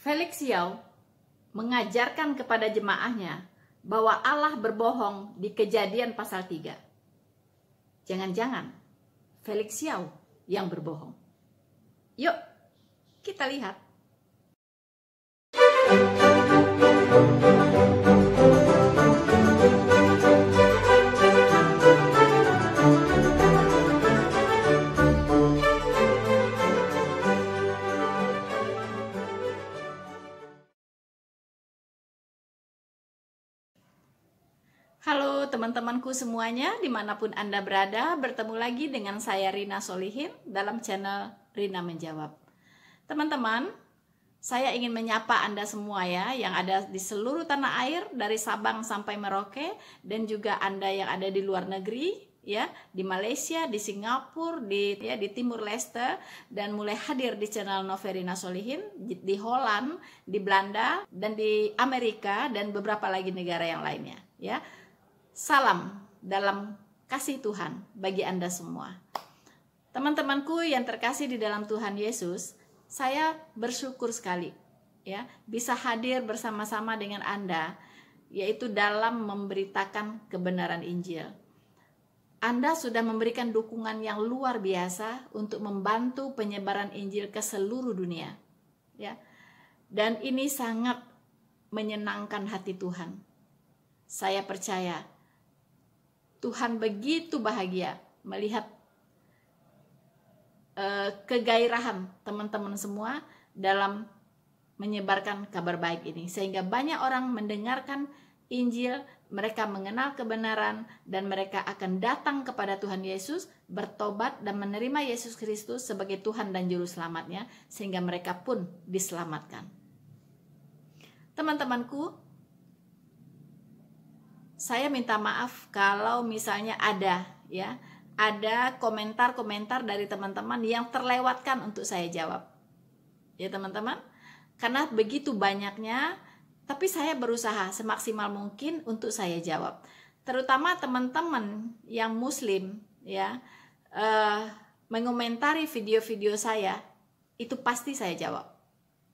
Felix Yao mengajarkan kepada jemaahnya bahwa Allah berbohong di Kejadian pasal 3. Jangan-jangan Felix Yao yang berbohong. Yuk, kita lihat. Halo teman-temanku semuanya, dimanapun Anda berada, bertemu lagi dengan saya Rina Solihin dalam channel Rina Menjawab. Teman-teman, saya ingin menyapa Anda semua ya, yang ada di seluruh tanah air, dari Sabang sampai Merauke, dan juga Anda yang ada di luar negeri, ya, di Malaysia, di Singapura, di Timur Leste, dan mulai hadir di channel Noverina Solihin, di Holland, di Belanda, dan di Amerika, dan beberapa lagi negara yang lainnya, ya. Salam dalam kasih Tuhan bagi Anda semua. Teman-temanku yang terkasih di dalam Tuhan Yesus, saya bersyukur sekali ya bisa hadir bersama-sama dengan Anda, yaitu dalam memberitakan kebenaran Injil. Anda sudah memberikan dukungan yang luar biasa untuk membantu penyebaran Injil ke seluruh dunia. Ya. Dan ini sangat menyenangkan hati Tuhan. Saya percaya Tuhan begitu bahagia melihat kegairahan teman-teman semua dalam menyebarkan kabar baik ini. Sehingga banyak orang mendengarkan Injil, mereka mengenal kebenaran, dan mereka akan datang kepada Tuhan Yesus, bertobat dan menerima Yesus Kristus sebagai Tuhan dan Juru Selamatnya, sehingga mereka pun diselamatkan. Teman-temanku, saya minta maaf kalau misalnya ada komentar-komentar dari teman-teman yang terlewatkan untuk saya jawab. Ya teman-teman, karena begitu banyaknya, tapi saya berusaha semaksimal mungkin untuk saya jawab. Terutama teman-teman yang muslim ya, mengomentari video-video saya, itu pasti saya jawab.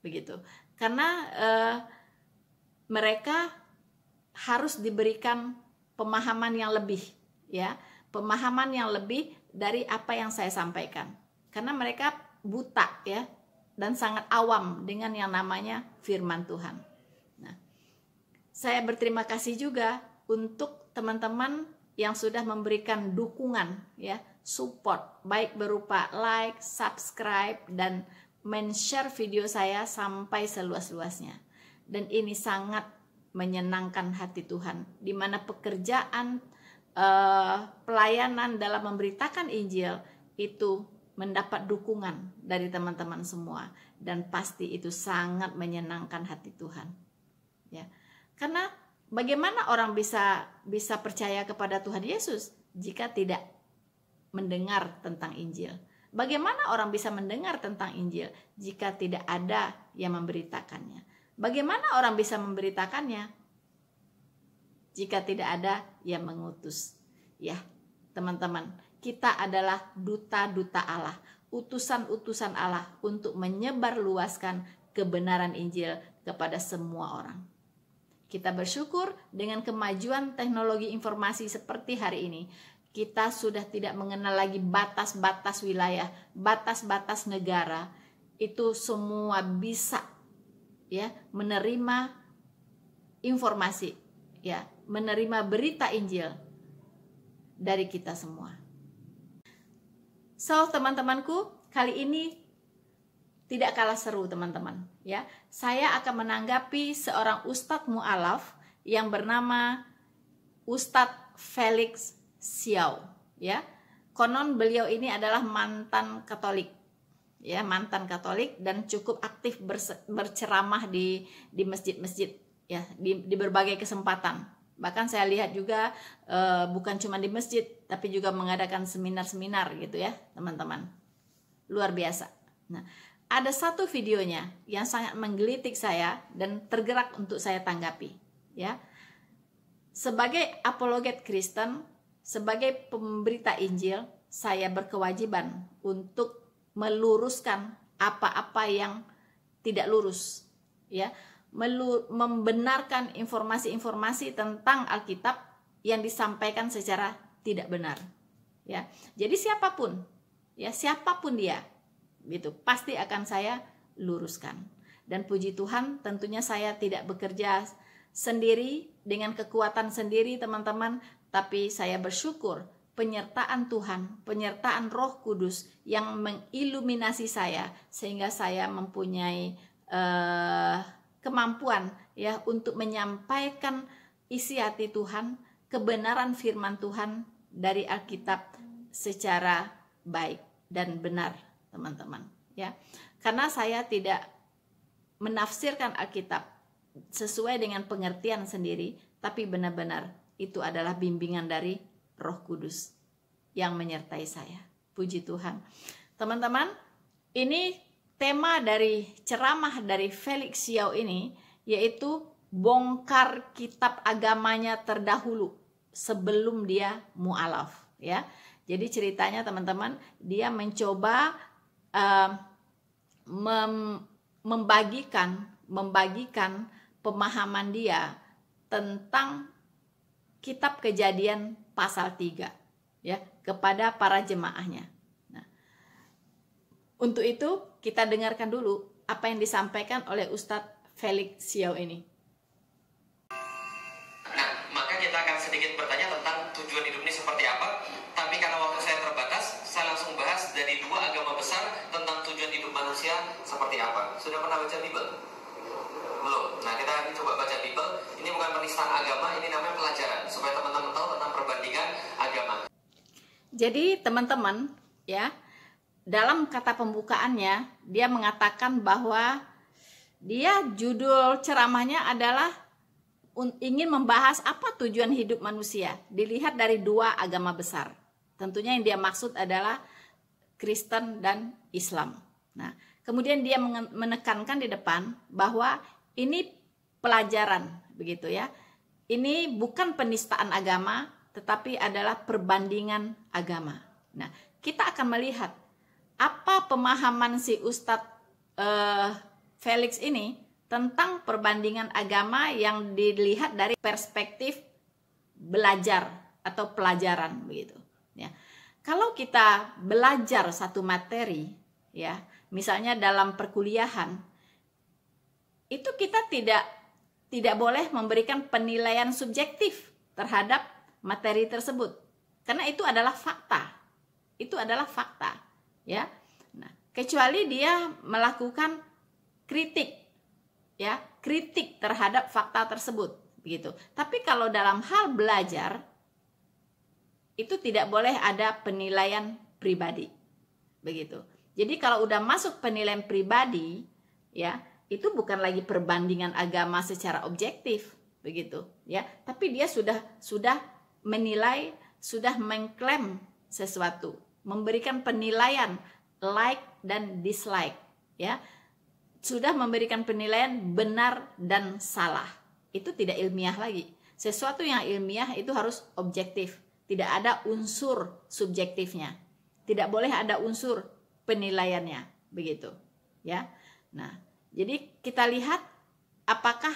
Begitu. Karena mereka harus diberikan pemahaman yang lebih ya, pemahaman yang lebih dari apa yang saya sampaikan, karena mereka buta ya dan sangat awam dengan yang namanya firman Tuhan. Nah, saya berterima kasih juga untuk teman-teman yang sudah memberikan dukungan ya, support, baik berupa like, subscribe, dan men-share video saya sampai seluas-luasnya. Dan ini sangat menyenangkan hati Tuhan, di mana pekerjaan pelayanan dalam memberitakan Injil itu mendapat dukungan dari teman-teman semua, dan pasti itu sangat menyenangkan hati Tuhan. Ya, karena bagaimana orang bisa percaya kepada Tuhan Yesus jika tidak mendengar tentang Injil? Bagaimana orang bisa mendengar tentang Injil jika tidak ada yang memberitakannya? Bagaimana orang bisa memberitakannya jika tidak ada yang mengutus? Ya, teman-teman, kita adalah duta-duta Allah, utusan-utusan Allah untuk menyebarluaskan kebenaran Injil kepada semua orang. Kita bersyukur dengan kemajuan teknologi informasi seperti hari ini, kita sudah tidak mengenal lagi batas-batas wilayah, batas-batas negara. Itu semua bisa ya menerima informasi, ya menerima berita Injil dari kita semua. So teman-temanku, kali ini tidak kalah seru teman-teman ya. Saya akan menanggapi seorang ustadz mu'alaf yang bernama Ustadz Felix Yao ya. Konon beliau ini adalah mantan Katolik ya, mantan Katolik, dan cukup aktif berceramah di masjid-masjid ya, di berbagai kesempatan. Bahkan saya lihat juga bukan cuma di masjid, tapi juga mengadakan seminar-seminar gitu ya teman-teman. Luar biasa. Nah, ada satu videonya yang sangat menggelitik saya dan tergerak untuk saya tanggapi ya. Sebagai apologet Kristen, sebagai pemberita Injil, saya berkewajiban untuk meluruskan apa-apa yang tidak lurus ya, membenarkan informasi-informasi tentang Alkitab yang disampaikan secara tidak benar, ya. Jadi siapapun, ya, siapapun dia, gitu, pasti akan saya luruskan. Dan puji Tuhan, tentunya saya tidak bekerja sendiri dengan kekuatan sendiri, teman-teman, tapi saya bersyukur penyertaan Tuhan, penyertaan Roh Kudus yang mengiluminasi saya sehingga saya mempunyai kemampuan, ya, untuk menyampaikan isi hati Tuhan, kebenaran firman Tuhan dari Alkitab secara baik dan benar, teman-teman, ya. Karena saya tidak menafsirkan Alkitab sesuai dengan pengertian sendiri, tapi benar-benar itu adalah bimbingan dari Roh Kudus yang menyertai saya. Puji Tuhan. Teman-teman, ini tema dari ceramah dari Felix Xiao ini yaitu bongkar kitab agamanya terdahulu sebelum dia mu'alaf, ya. Jadi ceritanya, teman-teman, dia mencoba membagikan pemahaman dia tentang kitab Kejadian pasal 3, ya, kepada para jemaahnya. Nah, untuk itu kita dengarkan dulu apa yang disampaikan oleh Ustadz Felix Xiao ini. Nah, maka kita akan sedikit bertanya tentang tujuan hidup ini seperti apa. Tapi karena waktu saya terbatas, saya langsung bahas dari dua agama besar tentang tujuan hidup manusia seperti apa. Sudah pernah baca Bible? Belum. Nah, kita akan coba baca Bible. Ini bukan penistaan agama, ini namanya pelajaran supaya teman-teman tahu tentang perbandingan agama. Jadi teman-teman, ya, dalam kata pembukaannya dia mengatakan bahwa dia judul ceramahnya adalah ingin membahas apa tujuan hidup manusia dilihat dari dua agama besar. Tentunya yang dia maksud adalah Kristen dan Islam. Nah, kemudian dia menekankan di depan bahwa ini pelajaran, begitu ya. Ini bukan penistaan agama, tetapi adalah perbandingan agama. Nah, kita akan melihat apa pemahaman si Ustadz Felix ini tentang perbandingan agama yang dilihat dari perspektif belajar atau pelajaran, begitu ya. Kalau kita belajar satu materi, ya, misalnya dalam perkuliahan, itu kita tidak boleh memberikan penilaian subjektif terhadap materi tersebut, karena itu adalah fakta. Itu adalah fakta, ya. Nah, kecuali dia melakukan kritik, ya, kritik terhadap fakta tersebut, begitu. Tapi kalau dalam hal belajar itu tidak boleh ada penilaian pribadi, begitu. Jadi kalau udah masuk penilaian pribadi, ya, itu bukan lagi perbandingan agama secara objektif, begitu, ya. Tapi dia sudah menilai, sudah mengklaim sesuatu, memberikan penilaian like dan dislike, ya. Sudah memberikan penilaian benar dan salah. Itu tidak ilmiah lagi. Sesuatu yang ilmiah itu harus objektif. Tidak ada unsur subjektifnya. Tidak boleh ada unsur penilaiannya, begitu, ya. Nah, jadi kita lihat apakah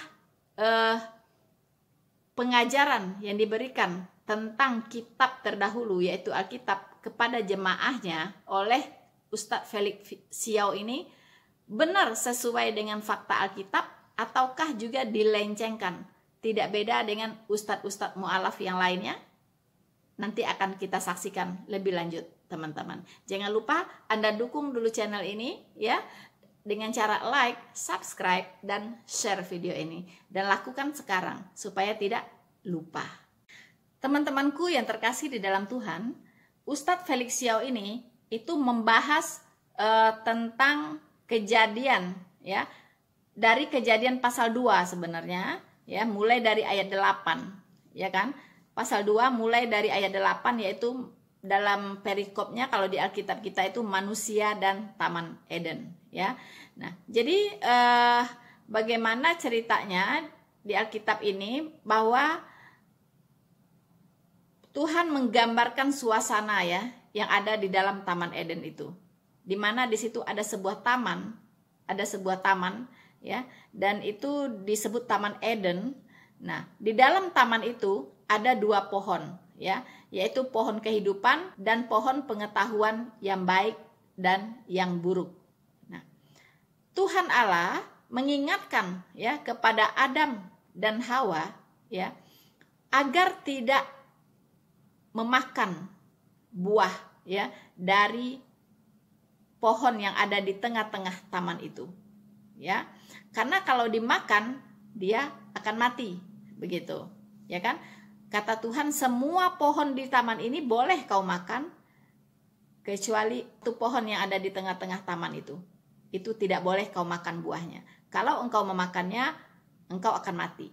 pengajaran yang diberikan tentang kitab terdahulu yaitu Alkitab kepada jemaahnya oleh Ustadz Felix Xiao ini benar sesuai dengan fakta Alkitab ataukah juga dilencengkan, tidak beda dengan ustadz-ustadz mu'alaf yang lainnya. Nanti akan kita saksikan lebih lanjut, teman-teman. Jangan lupa Anda dukung dulu channel ini, ya, dengan cara like, subscribe, dan share video ini. Dan lakukan sekarang supaya tidak lupa. Teman-temanku yang terkasih di dalam Tuhan, Ustadz Felix Xiao ini itu membahas tentang kejadian, ya, dari Kejadian pasal 2 sebenarnya, ya, mulai dari ayat 8, ya kan? Pasal 2 mulai dari ayat 8, yaitu dalam perikopnya kalau di Alkitab kita itu manusia dan Taman Eden, ya. Nah, jadi bagaimana ceritanya di Alkitab ini bahwa Tuhan menggambarkan suasana, ya, yang ada di dalam Taman Eden itu. Di mana di situ ada sebuah taman ya. Dan itu disebut Taman Eden. Nah, di dalam taman itu ada 2 pohon, ya, yaitu pohon kehidupan dan pohon pengetahuan yang baik dan yang buruk. Nah, Tuhan Allah mengingatkan ya kepada Adam dan Hawa ya agar tidak memakan buah ya dari pohon yang ada di tengah-tengah taman itu. Ya. Karena kalau dimakan dia akan mati, begitu. Ya kan? Kata Tuhan, semua pohon di taman ini boleh kau makan kecuali itu pohon yang ada di tengah-tengah taman itu. Itu tidak boleh kau makan buahnya. Kalau engkau memakannya, engkau akan mati.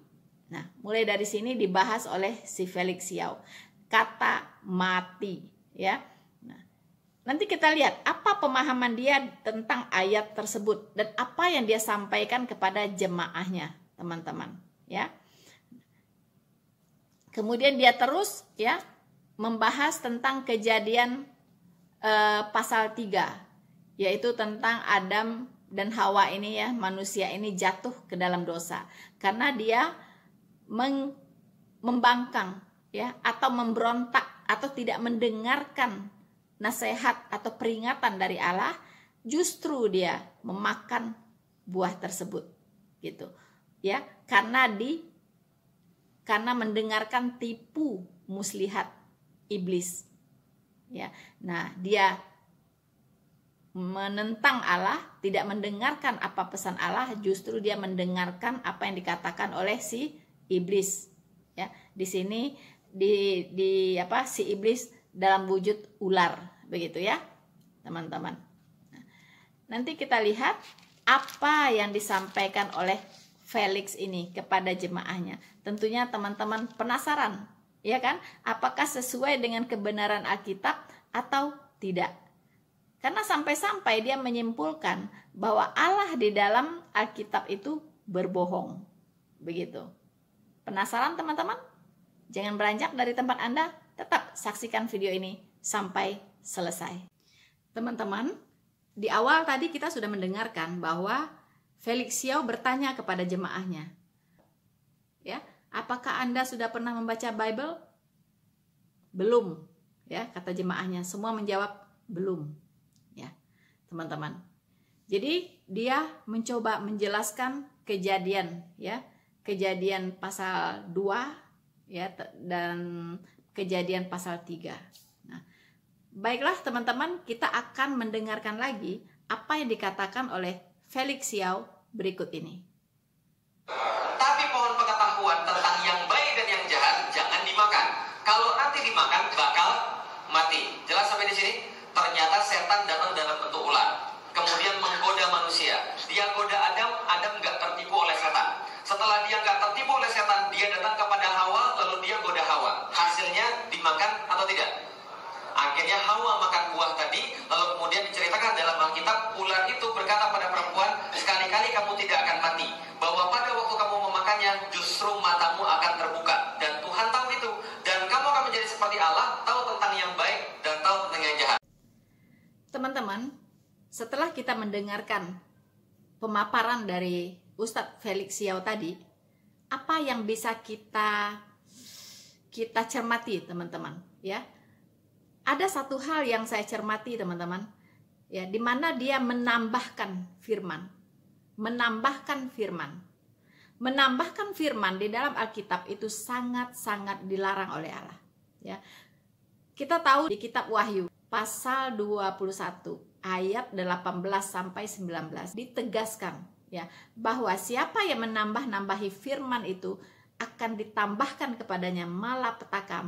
Nah, mulai dari sini dibahas oleh si Felix Xiao. Kata mati, ya. Nah, nanti kita lihat apa pemahaman dia tentang ayat tersebut dan apa yang dia sampaikan kepada jemaahnya, teman-teman, ya. Kemudian dia terus ya membahas tentang Kejadian pasal 3, yaitu tentang Adam dan Hawa ini ya, manusia ini jatuh ke dalam dosa karena dia membangkang ya atau memberontak atau tidak mendengarkan nasihat atau peringatan dari Allah, justru dia memakan buah tersebut gitu ya, karena mendengarkan tipu muslihat iblis ya. Nah, dia menentang Allah, tidak mendengarkan apa pesan Allah, justru dia mendengarkan apa yang dikatakan oleh si iblis ya. Di sini si iblis dalam wujud ular, begitu ya teman-teman. Nah, nanti kita lihat apa yang disampaikan oleh Felix ini kepada jemaahnya. Tentunya teman-teman penasaran, ya kan? Apakah sesuai dengan kebenaran Alkitab atau tidak? Karena sampai-sampai dia menyimpulkan bahwa Allah di dalam Alkitab itu berbohong. Begitu. Penasaran teman-teman? Jangan beranjak dari tempat Anda, tetap saksikan video ini sampai selesai. Teman-teman, di awal tadi kita sudah mendengarkan bahwa Felix Xiao bertanya kepada jemaahnya, ya, apakah Anda sudah pernah membaca Bible? Belum, ya, kata jemaahnya. Semua menjawab belum, ya, teman-teman. Jadi dia mencoba menjelaskan Kejadian, ya, Kejadian pasal 2, ya, dan Kejadian pasal 3. Nah, baiklah teman-teman, kita akan mendengarkan lagi apa yang dikatakan oleh Felix Xiao berikut ini. Tapi pohon pengetahuan tentang yang baik dan yang jahat jangan dimakan. Kalau nanti dimakan bakal mati. Jelas sampai di sini? Ternyata setan datang dalam bentuk ular, kemudian menggoda manusia. Dia goda Adam, Adam nggak tertipu oleh setan. Setelah dia nggak tertipu oleh setan, dia datang kepada Hawa, lalu dia goda Hawa. Hasilnya dimakan atau tidak? Akhirnya Hawa makan buah tadi, lalu kemudian diceritakan dalam Alkitab, ular itu berkata pada perempuan, sekali-kali kamu tidak akan mati, bahwa pada waktu kamu memakannya justru matamu akan terbuka, dan Tuhan tahu itu, dan kamu akan menjadi seperti Allah, tahu tentang yang baik dan tahu tentang yang jahat. Teman-teman, setelah kita mendengarkan pemaparan dari Ustadz Felix Xiao tadi, apa yang bisa kita cermati teman-teman, ya? Ada satu hal yang saya cermati teman-teman, ya, di mana dia menambahkan firman di dalam Alkitab itu sangat-sangat dilarang oleh Allah, ya. Kita tahu di kitab Wahyu pasal 21 ayat 18 sampai 19 ditegaskan, ya, bahwa siapa yang menambah-nambahi firman itu akan ditambahkan kepadanya malapetaka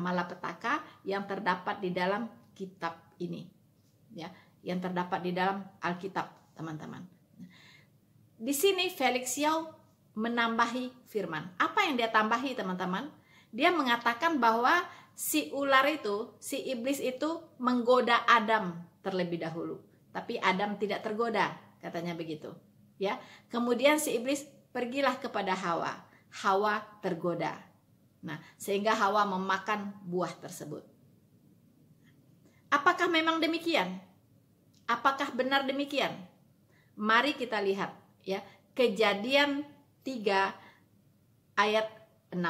yang terdapat di dalam kitab ini, ya, yang terdapat di dalam Alkitab, teman-teman. Di sini Felix Xiao menambahi firman. Apa yang dia tambahi, teman-teman? Dia mengatakan bahwa si ular itu, si iblis itu menggoda Adam terlebih dahulu, tapi Adam tidak tergoda, katanya begitu, ya. Kemudian si iblis pergilah kepada Hawa. Hawa tergoda. Nah, sehingga Hawa memakan buah tersebut. Apakah memang demikian? Apakah benar demikian? Mari kita lihat, ya. Kejadian 3 ayat 6.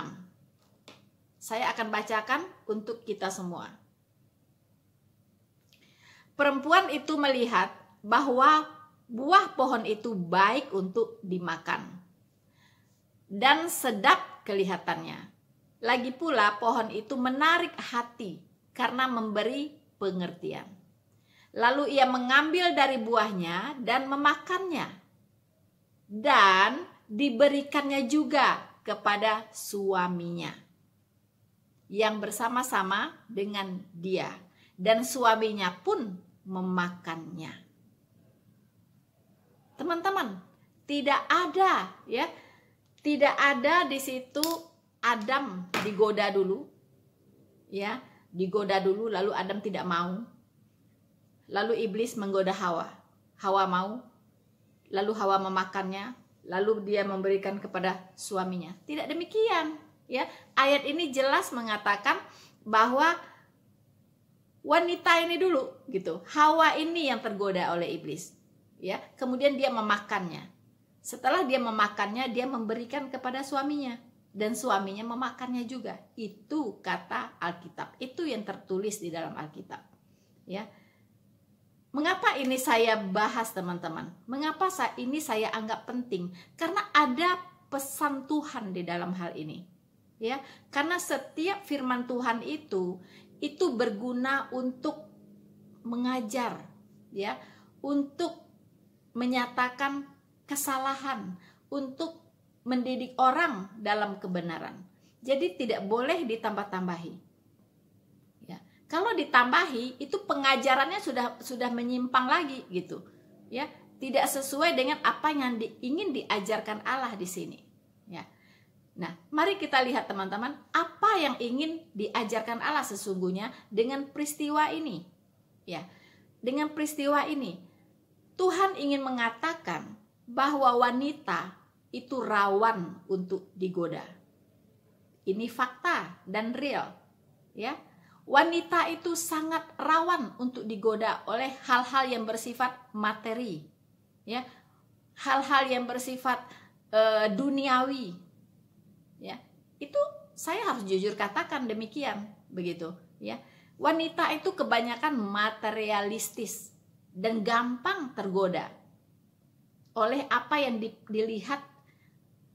Saya akan bacakan untuk kita semua. Perempuan itu melihat bahwa buah pohon itu baik untuk dimakan dan sedap kelihatannya. Lagi pula pohon itu menarik hati karena memberi pengertian. Lalu ia mengambil dari buahnya dan memakannya, dan diberikannya juga kepada suaminya yang bersama-sama dengan dia, dan suaminya pun memakannya. Teman-teman, tidak ada di situ Adam digoda dulu, digoda dulu, lalu Adam tidak mau. Lalu iblis menggoda Hawa. Hawa mau. Lalu Hawa memakannya. Lalu dia memberikan kepada suaminya. Tidak demikian. Ayat ini jelas mengatakan bahwa wanita ini dulu gitu. Hawa ini yang tergoda oleh iblis. Kemudian dia memakannya. Setelah dia memakannya, dia memberikan kepada suaminya. Dan suaminya memakannya juga. Itu kata Alkitab. Itu yang tertulis di dalam Alkitab. Mengapa ini saya bahas, teman-teman? Mengapa ini saya anggap penting? Karena ada pesan Tuhan di dalam hal ini. Karena setiap firman Tuhan itu berguna untuk mengajar, untuk menyatakan kesalahan, untuk mendidik orang dalam kebenaran. Jadi tidak boleh ditambah-tambahi. Kalau ditambahi, itu pengajarannya sudah menyimpang lagi gitu. Tidak sesuai dengan apa yang ingin diajarkan Allah di sini. Nah, mari kita lihat teman-teman, apa yang ingin diajarkan Allah sesungguhnya dengan peristiwa ini. Dengan peristiwa ini, Tuhan ingin mengatakan bahwa wanita itu rawan untuk digoda. Ini fakta dan real. Wanita itu sangat rawan untuk digoda oleh hal-hal yang bersifat materi, hal-hal yang bersifat duniawi, itu saya harus jujur katakan demikian, begitu, Wanita itu kebanyakan materialistis dan gampang tergoda oleh apa yang dilihat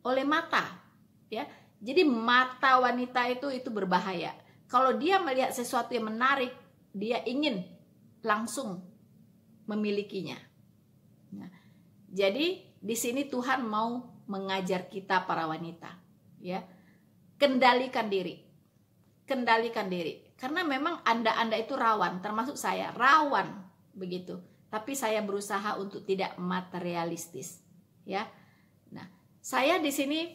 oleh mata, Jadi mata wanita itu berbahaya. Kalau dia melihat sesuatu yang menarik, dia ingin langsung memilikinya. Jadi di sini Tuhan mau mengajar kita para wanita, kendalikan diri, karena memang anda itu rawan, termasuk saya rawan, begitu. Tapi saya berusaha untuk tidak materialistis, Nah, saya di sini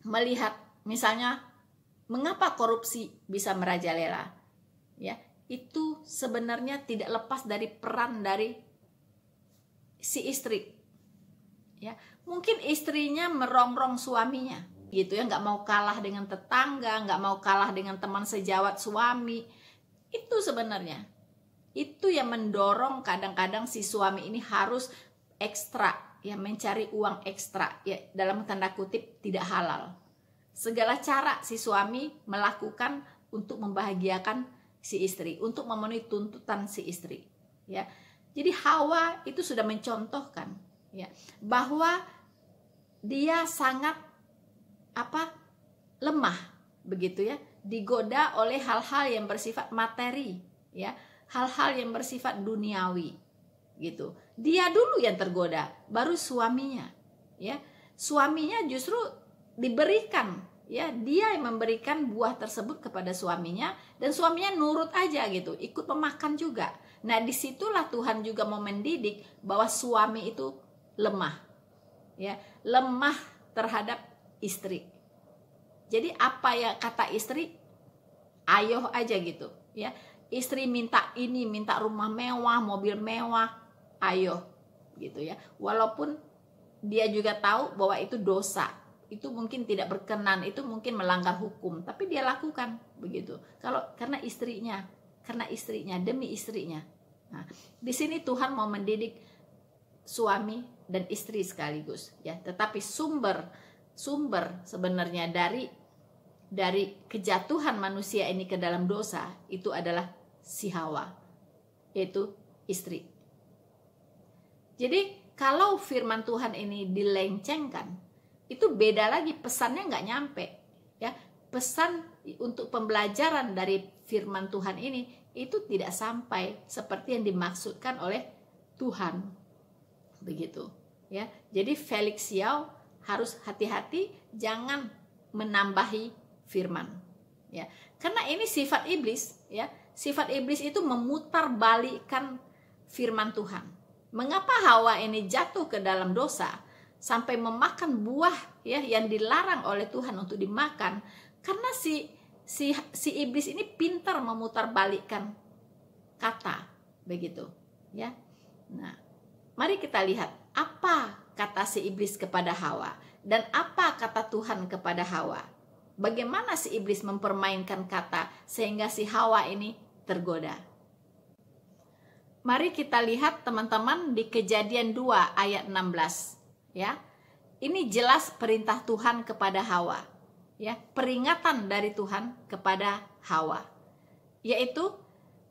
melihat misalnya, mengapa korupsi bisa merajalela? Itu sebenarnya tidak lepas dari peran dari si istri. Mungkin istrinya merongrong suaminya, gitu nggak mau kalah dengan tetangga, nggak mau kalah dengan teman sejawat suami. Itu sebenarnya, itu yang mendorong kadang-kadang si suami ini harus ekstra, mencari uang ekstra, dalam tanda kutip tidak halal. Segala cara si suami melakukan untuk membahagiakan si istri, untuk memenuhi tuntutan si istri. Jadi Hawa itu sudah mencontohkan, bahwa dia sangat lemah, begitu, digoda oleh hal-hal yang bersifat materi, hal-hal yang bersifat duniawi, gitu. Dia dulu yang tergoda, baru suaminya, Suaminya justru diberikan, dia yang memberikan buah tersebut kepada suaminya, dan suaminya nurut aja gitu, ikut memakan juga. Nah, disitulah Tuhan juga mau mendidik bahwa suami itu lemah, lemah terhadap istri. Jadi apa ya kata istri, ayo aja gitu, Istri minta ini, minta rumah mewah, mobil mewah, ayo gitu, Walaupun dia juga tahu bahwa itu dosa, itu mungkin tidak berkenan, itu mungkin melanggar hukum, tapi dia lakukan begitu. Karena istrinya, demi istrinya. Nah, di sini Tuhan mau mendidik suami dan istri sekaligus, ya. Tetapi sumber sebenarnya dari kejatuhan manusia ini ke dalam dosa itu adalah si Hawa, yaitu istri. Jadi kalau firman Tuhan ini dilencengkan, itu beda lagi, pesannya nggak nyampe, ya. Pesan untuk pembelajaran dari firman Tuhan ini itu tidak sampai seperti yang dimaksudkan oleh Tuhan, begitu, ya. Jadi Felix Yao harus hati-hati, jangan menambahi firman, ya. Karena ini sifat iblis, ya. Sifat iblis itu memutarbalikkan firman Tuhan. Mengapa Hawa ini jatuh ke dalam dosa sampai memakan buah, ya, yang dilarang oleh Tuhan untuk dimakan? Karena si iblis ini pintar memutarbalikkan kata, begitu, ya. Nah, mari kita lihat apa kata si iblis kepada Hawa dan apa kata Tuhan kepada Hawa. Bagaimana si iblis mempermainkan kata sehingga si Hawa ini tergoda. Mari kita lihat teman-teman di Kejadian 2 ayat 16, ya. Ini jelas perintah Tuhan kepada Hawa, ya, peringatan dari Tuhan kepada Hawa, yaitu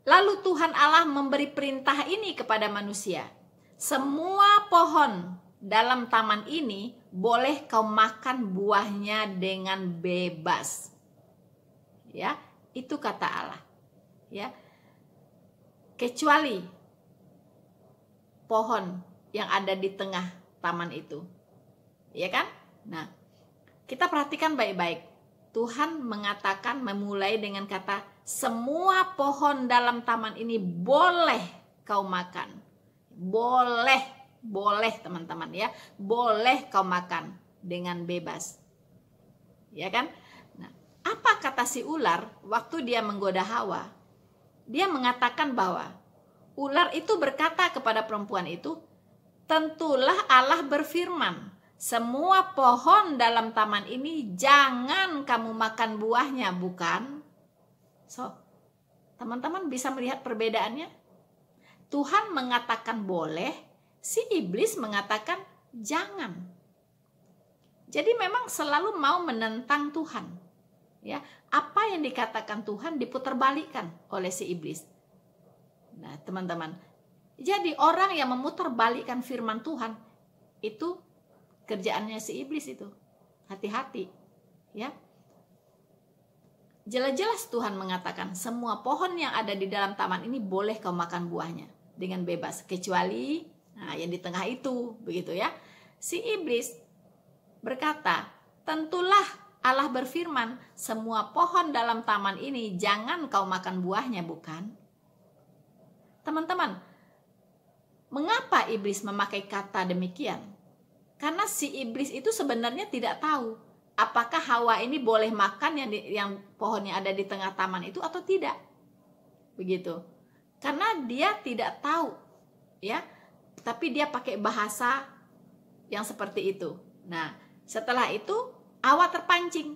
lalu Tuhan Allah memberi perintah ini kepada manusia, semua pohon dalam taman ini boleh kau makan buahnya dengan bebas, ya. Itu kata Allah, ya, kecuali pohon yang ada di tengah taman itu, ya kan? Nah, kita perhatikan baik-baik. Tuhan mengatakan, memulai dengan kata semua pohon dalam taman ini boleh kau makan. Boleh teman-teman, ya. Boleh kau makan dengan bebas, ya kan? Nah, apa kata si ular waktu dia menggoda Hawa? Dia mengatakan bahwa ular itu berkata kepada perempuan itu, tentulah Allah berfirman, semua pohon dalam taman ini jangan kamu makan buahnya, bukan? So, teman-teman bisa melihat perbedaannya? Tuhan mengatakan boleh, si iblis mengatakan jangan. Jadi memang selalu mau menentang Tuhan, ya. Apa yang dikatakan Tuhan diputarbalikkan oleh si iblis. Nah, teman-teman, jadi orang yang memutarbalikkan firman Tuhan itu kerjaannya si iblis itu. Hati-hati, ya. Jelas-jelas Tuhan mengatakan semua pohon yang ada di dalam taman ini boleh kau makan buahnya dengan bebas, kecuali yang di tengah itu, begitu, ya. Si iblis berkata, tentulah Allah berfirman, semua pohon dalam taman ini jangan kau makan buahnya, bukan? Teman-teman, mengapa iblis memakai kata demikian? Karena si iblis itu sebenarnya tidak tahu apakah Hawa ini boleh makan yang pohon yang ada di tengah taman itu atau tidak. Begitu. Karena dia tidak tahu, ya. Tapi dia pakai bahasa yang seperti itu. Nah, setelah itu Hawa terpancing.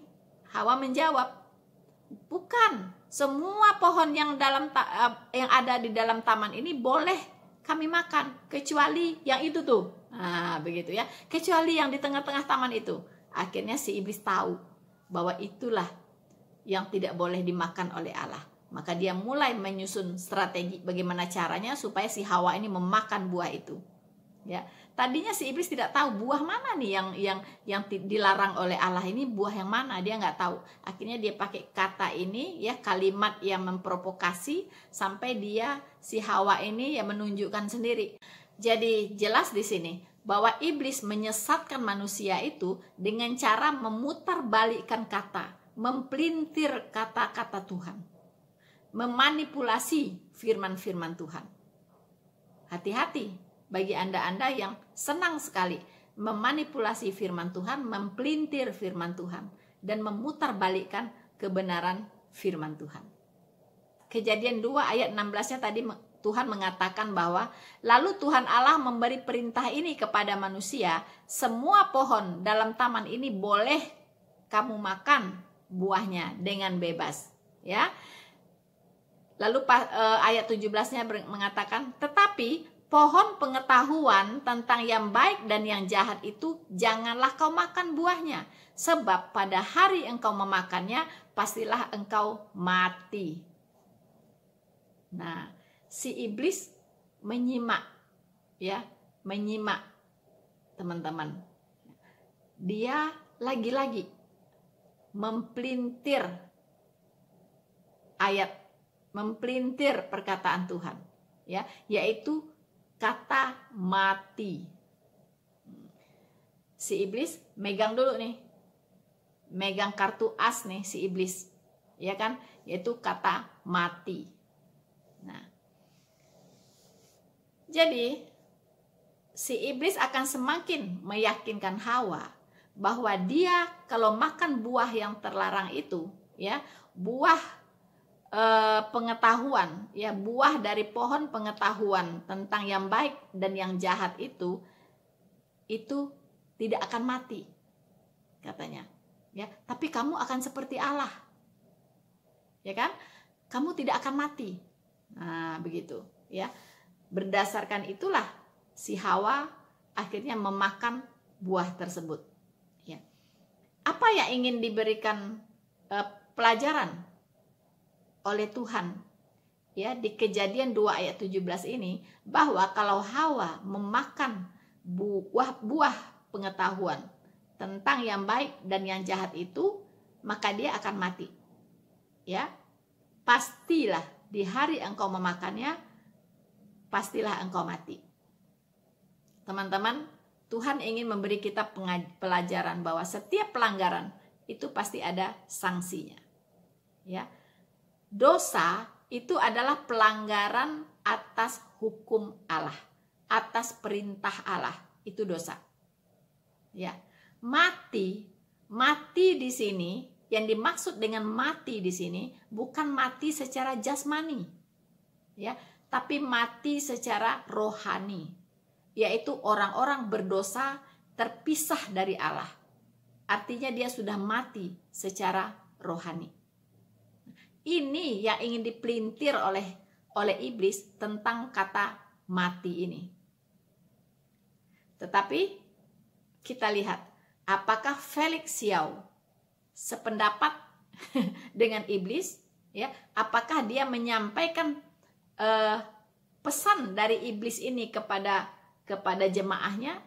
Hawa menjawab, bukan. Semua pohon yang ada di dalam taman ini boleh kami makan, kecuali yang itu tuh. Nah, begitu, ya. Kecuali yang di tengah-tengah taman itu. Akhirnya si iblis tahu bahwa itulah yang tidak boleh dimakan oleh Allah. Maka dia mulai menyusun strategi bagaimana caranya supaya si Hawa ini memakan buah itu. Ya, tadinya si iblis tidak tahu buah mana nih yang dilarang oleh Allah ini, buah yang mana dia nggak tahu. Akhirnya dia pakai kata ini, ya, kalimat yang memprovokasi sampai si Hawa ini ya menunjukkan sendiri. Jadi jelas di sini bahwa iblis menyesatkan manusia itu dengan cara memutarbalikkan kata, mempelintir kata-kata Tuhan, memanipulasi firman-firman Tuhan. Hati-hati bagi Anda yang senang sekali memanipulasi firman Tuhan, mempelintir firman Tuhan, dan memutarbalikkan kebenaran firman Tuhan. Kejadian 2 ayat 16-nya tadi Tuhan mengatakan bahwa lalu Tuhan Allah memberi perintah ini kepada manusia, semua pohon dalam taman ini boleh kamu makan buahnya dengan bebas, ya. Lalu ayat 17-nya mengatakan, tetapi pohon pengetahuan tentang yang baik dan yang jahat itu janganlah kau makan buahnya, sebab pada hari engkau memakannya pastilah engkau mati. Nah, si iblis menyimak, ya, menyimak teman-teman. Dia lagi-lagi mempelintir ayat, mempelintir perkataan Tuhan, ya, yaitu kata mati. Si iblis megang dulu nih, megang kartu as nih si iblis, ya kan, yaitu kata mati. Nah, jadi si iblis akan semakin meyakinkan Hawa bahwa dia kalau makan buah yang terlarang itu, ya, buah pengetahuan, ya, buah dari pohon pengetahuan tentang yang baik dan yang jahat itu tidak akan mati, katanya, ya, tapi kamu akan seperti Allah, ya kan, kamu tidak akan mati. Nah, begitu, ya. Berdasarkan itulah si Hawa akhirnya memakan buah tersebut, ya. Apa yang ingin diberikan pelajaran oleh Tuhan, ya, di Kejadian 2 ayat 17 ini, bahwa kalau Hawa memakan buah pengetahuan tentang yang baik dan yang jahat itu, maka dia akan mati, ya. Pastilah di hari engkau memakannya, pastilah engkau mati. Teman-teman, Tuhan ingin memberi kita pelajaran bahwa setiap pelanggaran itu pasti ada sanksinya, ya. Dosa itu adalah pelanggaran atas hukum Allah, atas perintah Allah, itu dosa. Ya, mati di sini, yang dimaksud dengan mati di sini bukan mati secara jasmani, ya, tapi mati secara rohani, yaitu orang-orang berdosa terpisah dari Allah. Artinya dia sudah mati secara rohani. Ini yang ingin dipelintir oleh iblis tentang kata mati ini. Tetapi kita lihat apakah Felix Xiao sependapat dengan iblis, ya? Apakah dia menyampaikan pesan dari iblis ini kepada jemaahnya,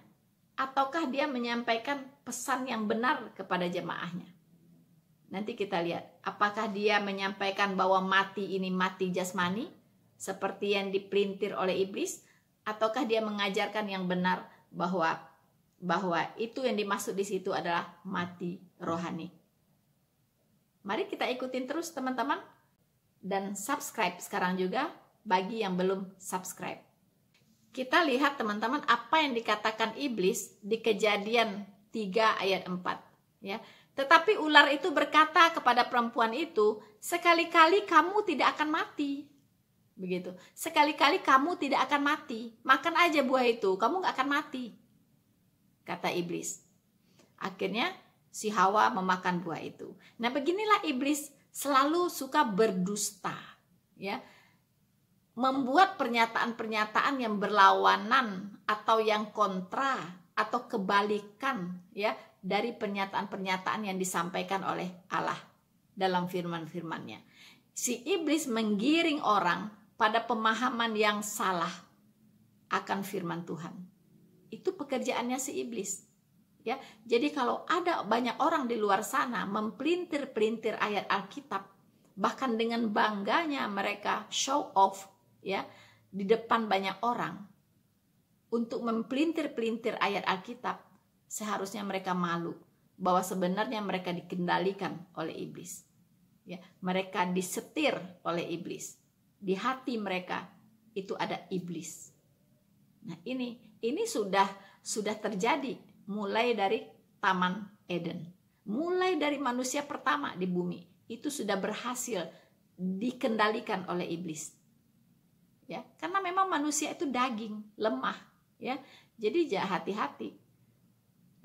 ataukah dia menyampaikan pesan yang benar kepada jemaahnya? Nanti kita lihat apakah dia menyampaikan bahwa mati ini mati jasmani seperti yang dipelintir oleh iblis, ataukah dia mengajarkan yang benar bahwa itu yang dimaksud di situ adalah mati rohani. Mari kita ikutin terus teman-teman, dan subscribe sekarang juga bagi yang belum subscribe. Kita lihat teman-teman apa yang dikatakan iblis di Kejadian 3 ayat 4, ya. Tetapi ular itu berkata kepada perempuan itu, sekali-kali kamu tidak akan mati. Begitu. Sekali-kali kamu tidak akan mati. Makan aja buah itu, kamu gak akan mati, kata iblis. Akhirnya si Hawa memakan buah itu. Nah, beginilah iblis selalu suka berdusta, ya. Membuat pernyataan-pernyataan yang berlawanan atau yang kontra atau kebalikan, ya, dari pernyataan-pernyataan yang disampaikan oleh Allah dalam firman-firman-Nya. Si iblis menggiring orang pada pemahaman yang salah akan firman Tuhan. Itu pekerjaannya si iblis, ya. Jadi kalau ada banyak orang di luar sana mempelintir-pelintir ayat Alkitab, bahkan dengan bangganya mereka show off, ya, di depan banyak orang untuk mempelintir-pelintir ayat Alkitab, seharusnya mereka malu bahwa sebenarnya mereka dikendalikan oleh iblis, ya. Mereka disetir oleh iblis. Di hati mereka itu ada iblis. Nah, ini sudah terjadi mulai dari Taman Eden. Mulai dari manusia pertama di bumi itu sudah berhasil dikendalikan oleh iblis. Ya, karena memang manusia itu daging, lemah, ya. Jadi hati-hati.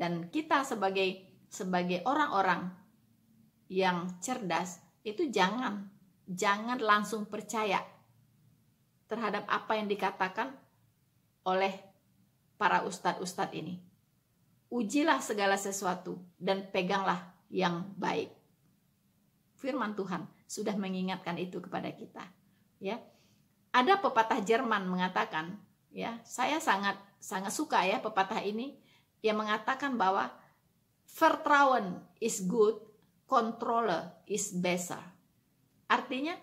Dan kita sebagai orang-orang yang cerdas itu jangan langsung percaya terhadap apa yang dikatakan oleh para ustadz-ustadz ini. Ujilah segala sesuatu dan peganglah yang baik. Firman Tuhan sudah mengingatkan itu kepada kita, ya. Ada pepatah Jerman mengatakan, ya, saya sangat suka ya pepatah ini, yang mengatakan bahwa Vertrauen is good, controller is better. Artinya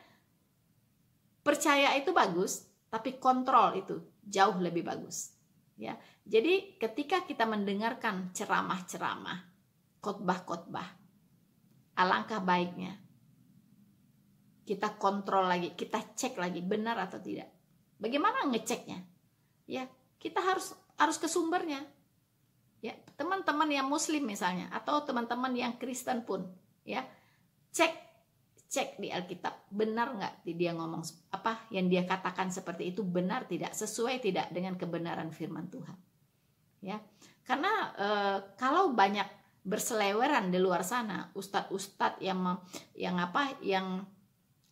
percaya itu bagus, tapi kontrol itu jauh lebih bagus. Ya, jadi ketika kita mendengarkan ceramah-ceramah, khotbah-khotbah, alangkah baiknya kita kontrol lagi, kita cek lagi benar atau tidak. Bagaimana ngeceknya? Ya, kita harus ke sumbernya. Ya, teman-teman yang Muslim misalnya, atau teman-teman yang Kristen pun, ya, cek di Alkitab, benar nggak dia ngomong apa yang dia katakan seperti itu, benar tidak, sesuai tidak dengan kebenaran firman Tuhan, ya. Karena kalau banyak berseleweran di luar sana ustadz-ustadz yang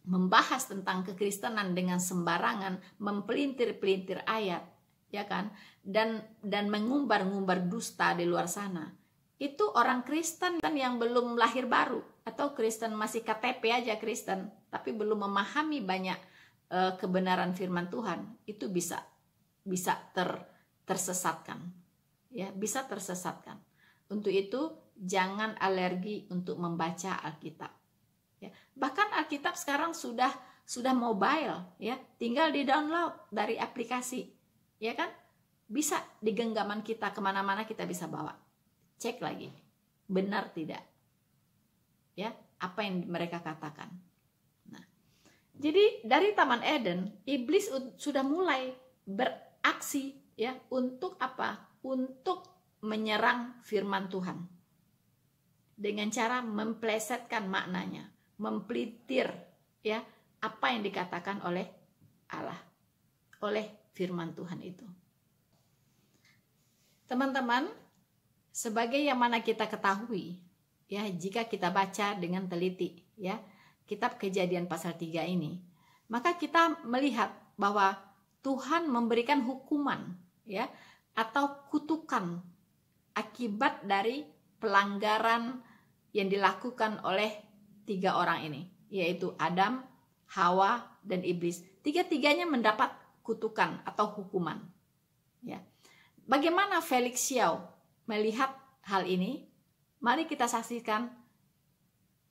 membahas tentang kekristenan dengan sembarangan, mempelintir-pelintir ayat, ya kan, dan mengumbar-ngumbar dusta di luar sana, itu orang Kristen yang belum lahir baru, atau Kristen masih KTP aja Kristen, tapi belum memahami banyak kebenaran firman Tuhan, itu bisa tersesatkan, ya, bisa tersesatkan. Untuk itu jangan alergi untuk membaca Alkitab, ya. Bahkan Alkitab sekarang sudah mobile, ya, tinggal di download dari aplikasi, ya kan, bisa di genggaman kita, kemana-mana kita bisa bawa. Cek lagi benar tidak, ya, apa yang mereka katakan. Nah, jadi dari Taman Eden, iblis sudah mulai beraksi, ya, untuk apa? Untuk menyerang firman Tuhan dengan cara memplesetkan maknanya, mempelintir, ya, apa yang dikatakan oleh Allah, oleh firman Tuhan itu. Teman-teman, sebagai yang mana kita ketahui, ya, jika kita baca dengan teliti, ya, kitab Kejadian pasal 3 ini, maka kita melihat bahwa Tuhan memberikan hukuman, ya, atau kutukan akibat dari pelanggaran yang dilakukan oleh 3 orang ini, yaitu Adam, Hawa, dan iblis. Tiga-tiganya mendapat kutukan atau hukuman, ya. Bagaimana Felix Xiao melihat hal ini? Mari kita saksikan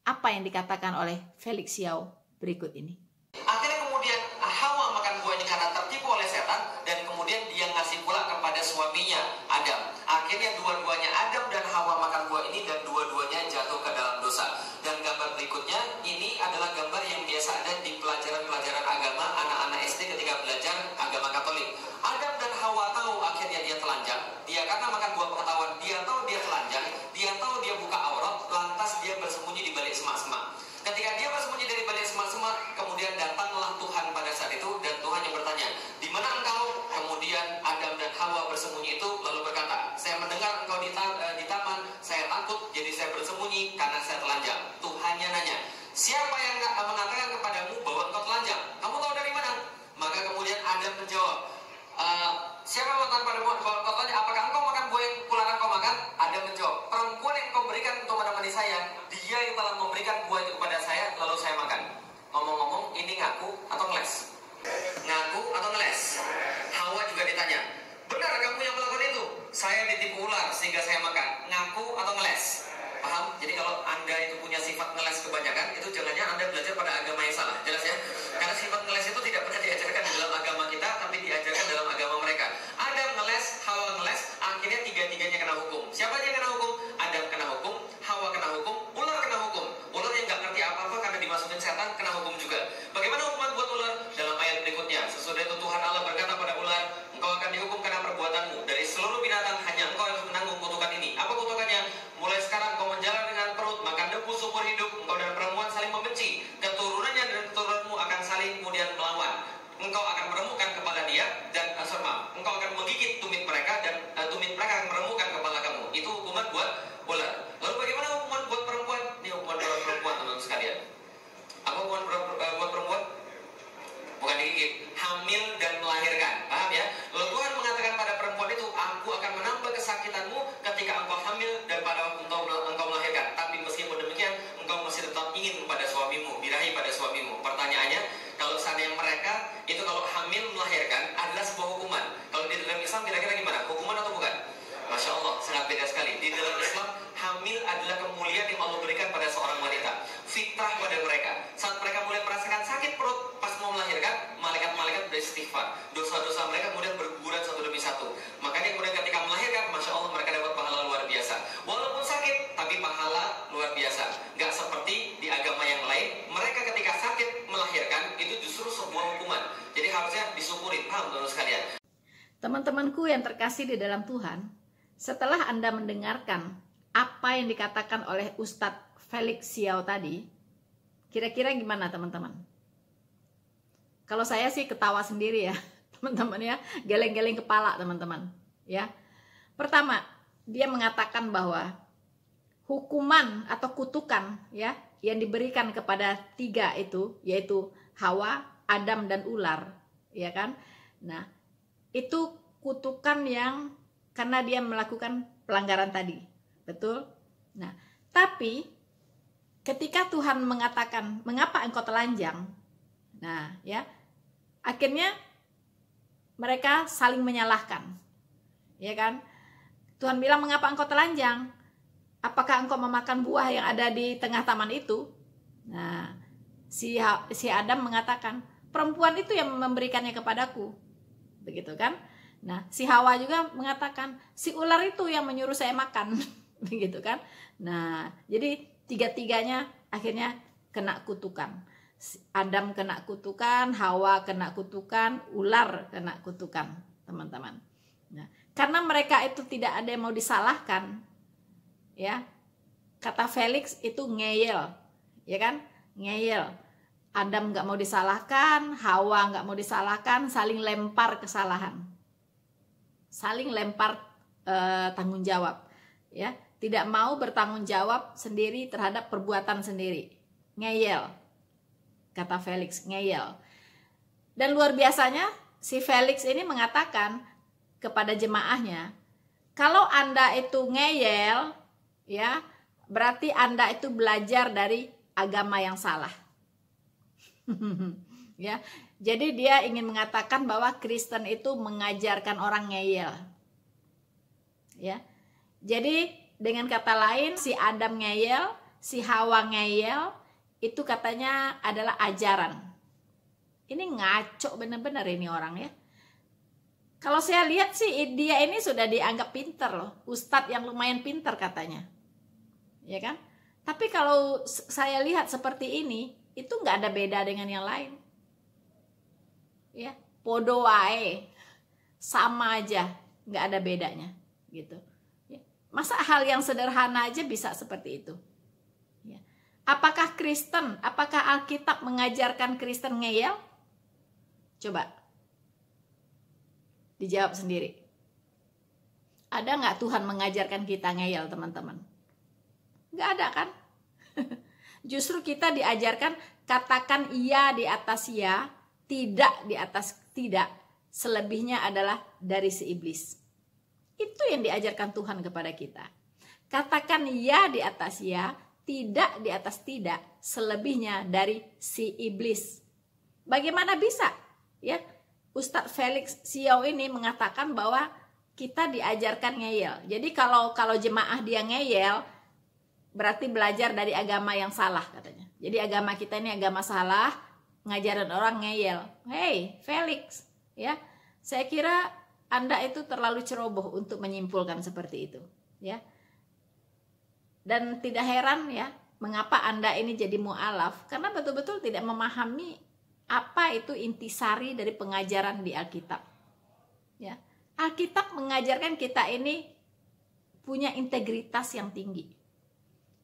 apa yang dikatakan oleh Felix Xiao berikut ini. Akhirnya kemudian Hawa makan buah ini karena tertipu oleh setan, dan kemudian dia ngasih pula kepada suaminya Adam. Akhirnya dua-duanya Adam dan Hawa makan buah ini, dan dua-duanya jatuh ke dalam dosa. Dan gambar berikutnya ini adalah gambar yang biasa ada di pelajaran-pelajaran agama anak-anak SD ketika belajar agama Katolik. Adam dan Hawa tahu akhirnya dia telanjang. Dia karena makan buah pengetahuan, dia tahu dia telanjang, dia tahu dia buka aurat, lantas dia bersembunyi di balik semak-semak. Ketika dia bersembunyi dari balik semak-semak, kemudian datanglah Tuhan pada saat itu, dan Tuhan yang bertanya, "Di mana engkau?" Kemudian Adam dan Hawa bersembunyi itu lalu berkata, "Saya mendengar engkau di taman, saya takut, jadi saya bersembunyi karena saya telanjang." Tuhannya nanya, "Siapa yang mengatakan kepadamu bahwa engkau telanjang? Kamu tahu dari mana?" Maka kemudian Adam menjawab, "Siapa yang mengatakan padamu bahwa engkau telanjang? Apakah engkau makan buah yang kularang kau makan?" Adam menjawab, "Perempuan yang kau berikan untuk menemani saya, dia yang telah memberikan buah itu kepada saya, lalu saya makan." Ngomong-ngomong, ini ngaku atau ngeles? Ngaku atau ngeles? Hawa juga ditanya, "Benar kamu yang melakukan itu?" "Saya ditipu ular sehingga saya makan." Ngaku atau ngeles? Paham? Jadi kalau Anda itu punya sifat ngeles kebanyakan, itu jangan-jangan Anda belajar pada agama yang salah. Jelas ya? Karena sifat ngeles itu tidak pernah diajarkan di dalam agama kita, tapi diajarkan dalam agama mereka. Adam ngeles, Hawa ngeles, akhirnya tiga-tiganya kena hukum. Siapa yang kena hukum? Adam kena hukum, Hawa kena hukum, ular kena hukum. Ular yang gak ngerti apa-apa karena dimasukin setan kena hukum juga. Bagaimana hukuman buat ular? Dalam ayat berikutnya, sesudah itu Tuhan Allah berkata pada ular, "Engkau akan dihukum karena perbuatanmu. Dari seluruh binatang hanya engkau yang menanggung kutukan ini." Apa kutukannya? "Mulai sekarang engkau menjalar dengan perut, makan debu seumur hidup. Engkau dan perempuan saling membenci. Keturunannya dan keturunanmu akan saling kemudian melawan. Engkau akan meremukkan kepala dia, dan engkau akan menggigit tumit mereka, dan tumit mereka akan meremukkan kepala kamu." Itu hukuman buat ular. Lalu bagaimana hukuman buat perempuan? Ini hukuman buat perempuan, teman-teman sekalian. Apa hukuman buat perempuan? Bukan digigit, hamil dan melahirkan. Paham ya? Lalu Tuhan mengatakan Teman-temanku yang terkasih di dalam Tuhan, setelah Anda mendengarkan apa yang dikatakan oleh Ustadz Felix Xiao tadi, kira-kira gimana teman-teman? Kalau saya sih ketawa sendiri ya, teman-teman ya, geleng-geleng kepala teman-teman ya. Pertama, dia mengatakan bahwa hukuman atau kutukan ya yang diberikan kepada tiga itu, yaitu Hawa, Adam dan ular, ya kan? Nah, itu kutukan yang karena dia melakukan pelanggaran tadi, betul? Nah, tapi ketika Tuhan mengatakan, mengapa engkau telanjang? Nah, ya, akhirnya mereka saling menyalahkan, ya kan? Tuhan bilang, mengapa engkau telanjang? Apakah engkau memakan buah yang ada di tengah taman itu? Nah, si Adam mengatakan, perempuan itu yang memberikannya kepadaku. Begitu kan? Nah, si Hawa juga mengatakan, si ular itu yang menyuruh saya makan. Begitu kan? Nah, jadi tiga-tiganya akhirnya kena kutukan. Adam kena kutukan, Hawa kena kutukan, ular kena kutukan, teman-teman. Nah, karena mereka itu tidak ada yang mau disalahkan, ya, kata Felix itu ngeyel, ya kan? Ngeyel. Adam nggak mau disalahkan, Hawa nggak mau disalahkan, saling lempar kesalahan, saling lempar tanggung jawab, ya, tidak mau bertanggung jawab sendiri terhadap perbuatan sendiri, ngeyel, kata Felix, ngeyel. Dan luar biasanya si Felix ini mengatakan kepada jemaahnya, kalau Anda itu ngeyel, ya, berarti Anda itu belajar dari agama yang salah. Ya, jadi dia ingin mengatakan bahwa Kristen itu mengajarkan orang ngeyel. Ya, jadi dengan kata lain, si Adam ngeyel, si Hawa ngeyel, itu katanya adalah ajaran. Ini ngaco bener-bener ini orang ya. Kalau saya lihat sih dia ini sudah dianggap pinter loh, ustadz yang lumayan pinter katanya, ya kan? Tapi kalau saya lihat seperti ini, itu nggak ada beda dengan yang lain, ya, podo wae, sama aja, nggak ada bedanya, gitu. Ya. Masa hal yang sederhana aja bisa seperti itu? Ya. Apakah Kristen, apakah Alkitab mengajarkan Kristen ngeyel? Coba dijawab sendiri. Ada nggak Tuhan mengajarkan kita ngeyel, teman-teman? Nggak ada kan? Justru kita diajarkan katakan iya di atas ya, tidak di atas tidak. Selebihnya adalah dari si iblis. Itu yang diajarkan Tuhan kepada kita. Katakan ya di atas ya, tidak di atas tidak. Selebihnya dari si iblis. Bagaimana bisa? Ya, Ustadz Felix Xiao ini mengatakan bahwa kita diajarkan ngeyel. Jadi kalau jemaah dia ngeyel, berarti belajar dari agama yang salah katanya. Jadi agama kita ini agama salah, ngajarin orang ngeyel. Hey Felix, ya, saya kira Anda itu terlalu ceroboh untuk menyimpulkan seperti itu, ya. Dan tidak heran ya, mengapa Anda ini jadi mu'alaf, karena betul-betul tidak memahami apa itu intisari dari pengajaran di Alkitab. Ya, Alkitab mengajarkan kita ini punya integritas yang tinggi.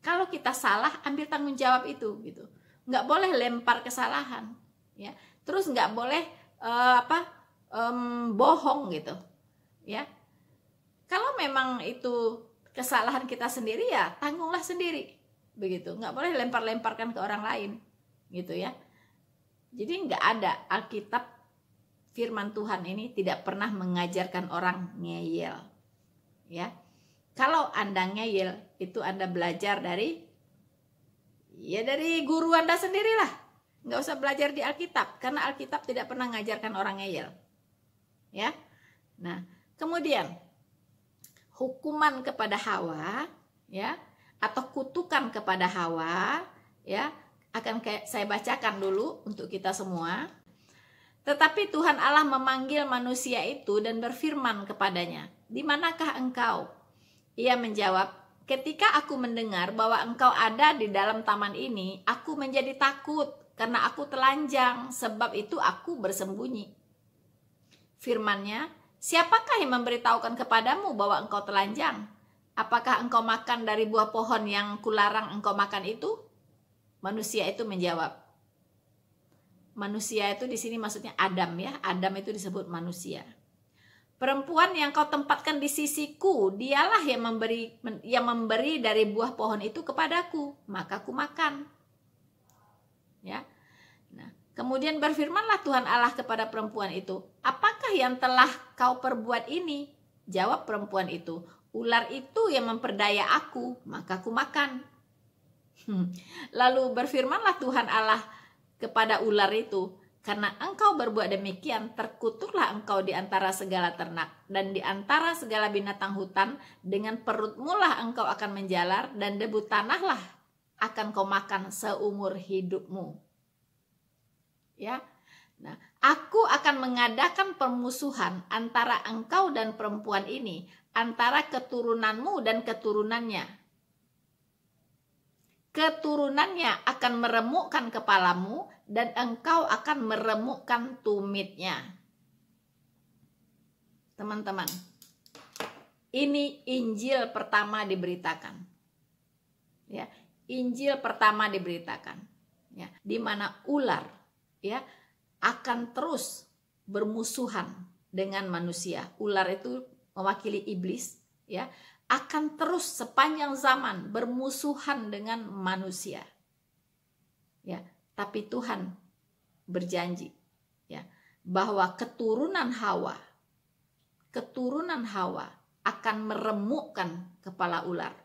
Kalau kita salah, ambil tanggung jawab itu, gitu. Nggak boleh lempar kesalahan, ya. Terus nggak boleh bohong, gitu, ya. Kalau memang itu kesalahan kita sendiri, ya tanggunglah sendiri, begitu. Nggak boleh lempar-lemparkan ke orang lain, gitu ya. Jadi nggak ada, Alkitab firman Tuhan ini tidak pernah mengajarkan orang ngeyel, ya. Kalau Anda ngeyel, itu Anda belajar dari guru Anda sendirilah. Nggak usah belajar di Alkitab, karena Alkitab tidak pernah mengajarkan orang ngeyel. Ya. Nah, kemudian hukuman kepada Hawa, ya, atau kutukan kepada Hawa, ya, akan saya bacakan dulu untuk kita semua. Tetapi Tuhan Allah memanggil manusia itu dan berfirman kepadanya, "Di manakah engkau?" Ia menjawab, "Ketika aku mendengar bahwa engkau ada di dalam taman ini, aku menjadi takut karena aku telanjang, sebab itu aku bersembunyi." Firman-Nya, Siapakah yang memberitahukan kepadamu bahwa engkau telanjang? Apakah engkau makan dari buah pohon yang kularang engkau makan itu? Manusia itu menjawab. Manusia itu di sini maksudnya Adam ya. Adam itu disebut manusia. Perempuan yang kau tempatkan di sisiku, dialah yang memberi dari buah pohon itu kepadaku, maka ku makan. Ya. Nah, kemudian berfirmanlah Tuhan Allah kepada perempuan itu, apakah yang telah kau perbuat ini? Jawab perempuan itu, ular itu yang memperdaya aku, maka ku makan. Lalu berfirmanlah Tuhan Allah kepada ular itu, karena engkau berbuat demikian, terkutuklah engkau di antara segala ternak dan di antara segala binatang hutan, dengan perutmu lah engkau akan menjalar dan debu tanahlah akan kau makan seumur hidupmu. Ya. Nah, aku akan mengadakan permusuhan antara engkau dan perempuan ini, antara keturunanmu dan keturunannya. Keturunannya akan meremukkan kepalamu dan engkau akan meremukkan tumitnya. Teman-teman, ini Injil pertama diberitakan. Ya, Injil pertama diberitakan. Ya, di mana ular ya akan terus bermusuhan dengan manusia. Ular itu mewakili iblis, ya. Akan terus sepanjang zaman bermusuhan dengan manusia. Ya, tapi Tuhan berjanji ya bahwa keturunan Hawa akan meremukkan kepala ular.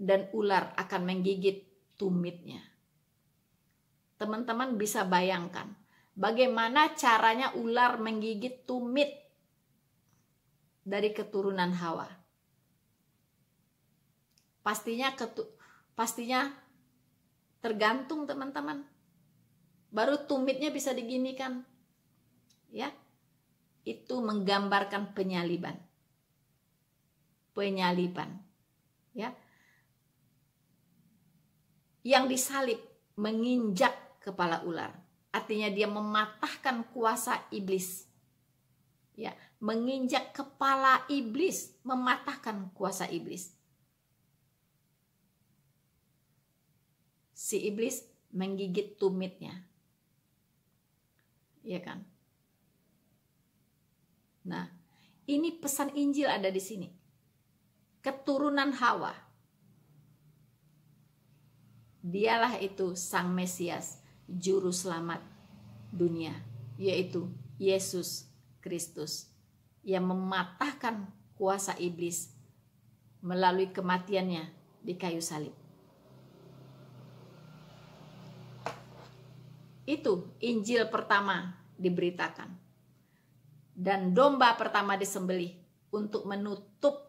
Dan ular akan menggigit tumitnya. Teman-teman bisa bayangkan bagaimana caranya ular menggigit tumit dari keturunan Hawa. Pastinya tergantung teman-teman. Baru tumitnya bisa diginikan. Ya. Itu menggambarkan penyaliban. Ya. Yang disalib menginjak kepala ular. Artinya dia mematahkan kuasa iblis. Ya, menginjak kepala iblis, mematahkan kuasa iblis. Si iblis menggigit tumitnya. Iya kan? Nah, ini pesan Injil ada di sini. Keturunan Hawa. Dialah itu Sang Mesias, Juru Selamat dunia, yaitu Yesus Kristus, yang mematahkan kuasa iblis melalui kematiannya di kayu salib. Itu Injil pertama diberitakan. Dan domba pertama disembelih untuk menutup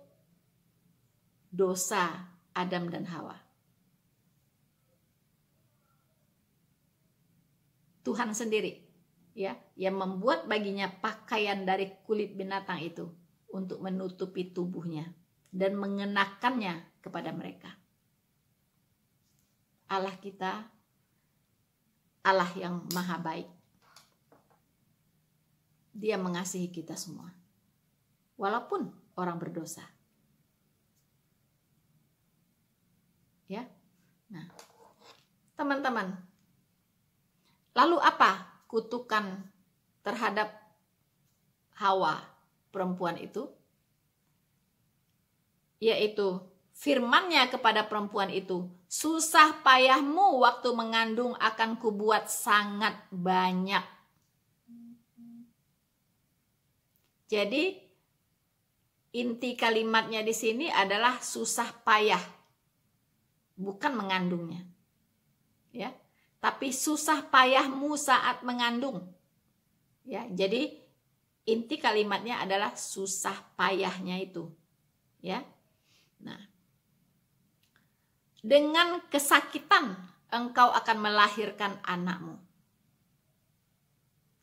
dosa Adam dan Hawa. Tuhan sendiri ya yang membuat baginya pakaian dari kulit binatang itu untuk menutupi tubuhnya dan mengenakannya kepada mereka. Allah kita Allah yang maha baik. Dia mengasihi kita semua walaupun orang berdosa. Ya. Nah, teman-teman, lalu apa kutukan terhadap Hawa, perempuan itu? Yaitu firman-Nya kepada perempuan itu, susah payahmu waktu mengandung akan kubuat sangat banyak. Jadi inti kalimatnya di sini adalah susah payah, bukan mengandungnya. Ya. Tapi susah payahmu saat mengandung. Ya, jadi inti kalimatnya adalah susah payahnya itu. Ya. Nah, dengan kesakitan engkau akan melahirkan anakmu.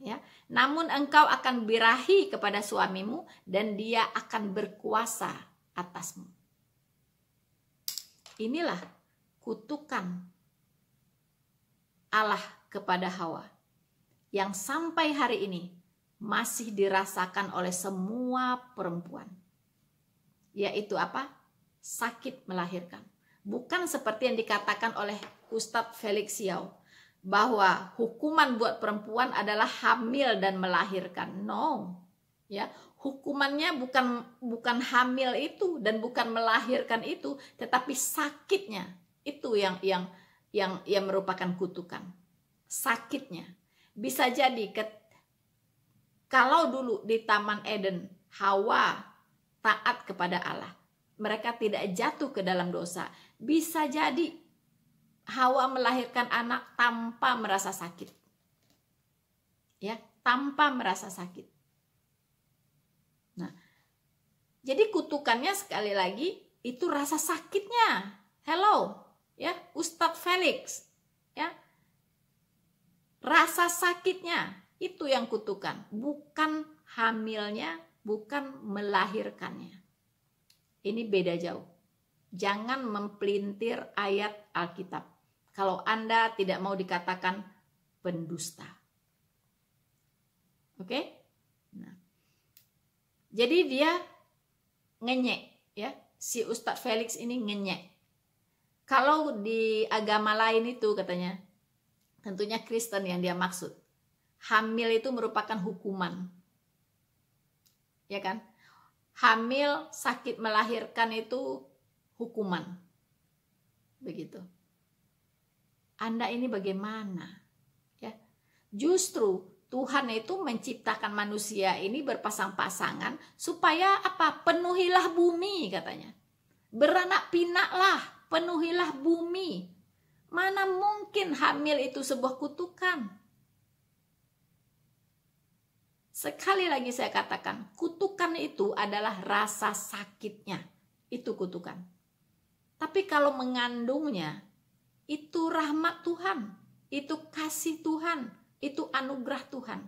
Ya, namun engkau akan birahi kepada suamimu dan dia akan berkuasa atasmu. Inilah kutukan Allah kepada Hawa yang sampai hari ini masih dirasakan oleh semua perempuan. Yaitu apa? Sakit melahirkan. Bukan seperti yang dikatakan oleh Ustadz Felix Yao, bahwa hukuman buat perempuan adalah hamil dan melahirkan. No. Ya, hukumannya bukan hamil itu dan bukan melahirkan itu, tetapi sakitnya. Itu yang merupakan kutukan. Sakitnya. Bisa jadi kalau dulu di Taman Eden Hawa taat kepada Allah, mereka tidak jatuh ke dalam dosa, bisa jadi Hawa melahirkan anak tanpa merasa sakit. Ya, tanpa merasa sakit. Nah, jadi kutukannya sekali lagi itu rasa sakitnya. Hello, ya, Ustadz Felix, ya. Rasa sakitnya itu yang kutukan, bukan hamilnya, bukan melahirkannya. Ini beda jauh. Jangan mempelintir ayat Alkitab kalau Anda tidak mau dikatakan pendusta. Oke? Nah. Jadi dia ngenyek, ya. Si Ustadz Felix ini ngenyek. Kalau di agama lain itu katanya, tentunya Kristen yang dia maksud, hamil itu merupakan hukuman. Ya kan? Hamil, sakit melahirkan itu hukuman. Begitu. Anda ini bagaimana? Ya. Justru Tuhan itu menciptakan manusia ini berpasang-pasangan supaya apa? Penuhilah bumi katanya. Beranak pinaklah, penuhilah bumi. Mana mungkin hamil itu sebuah kutukan? Sekali lagi saya katakan, kutukan itu adalah rasa sakitnya. Itu kutukan. Tapi kalau mengandungnya, itu rahmat Tuhan. Itu kasih Tuhan. Itu anugerah Tuhan.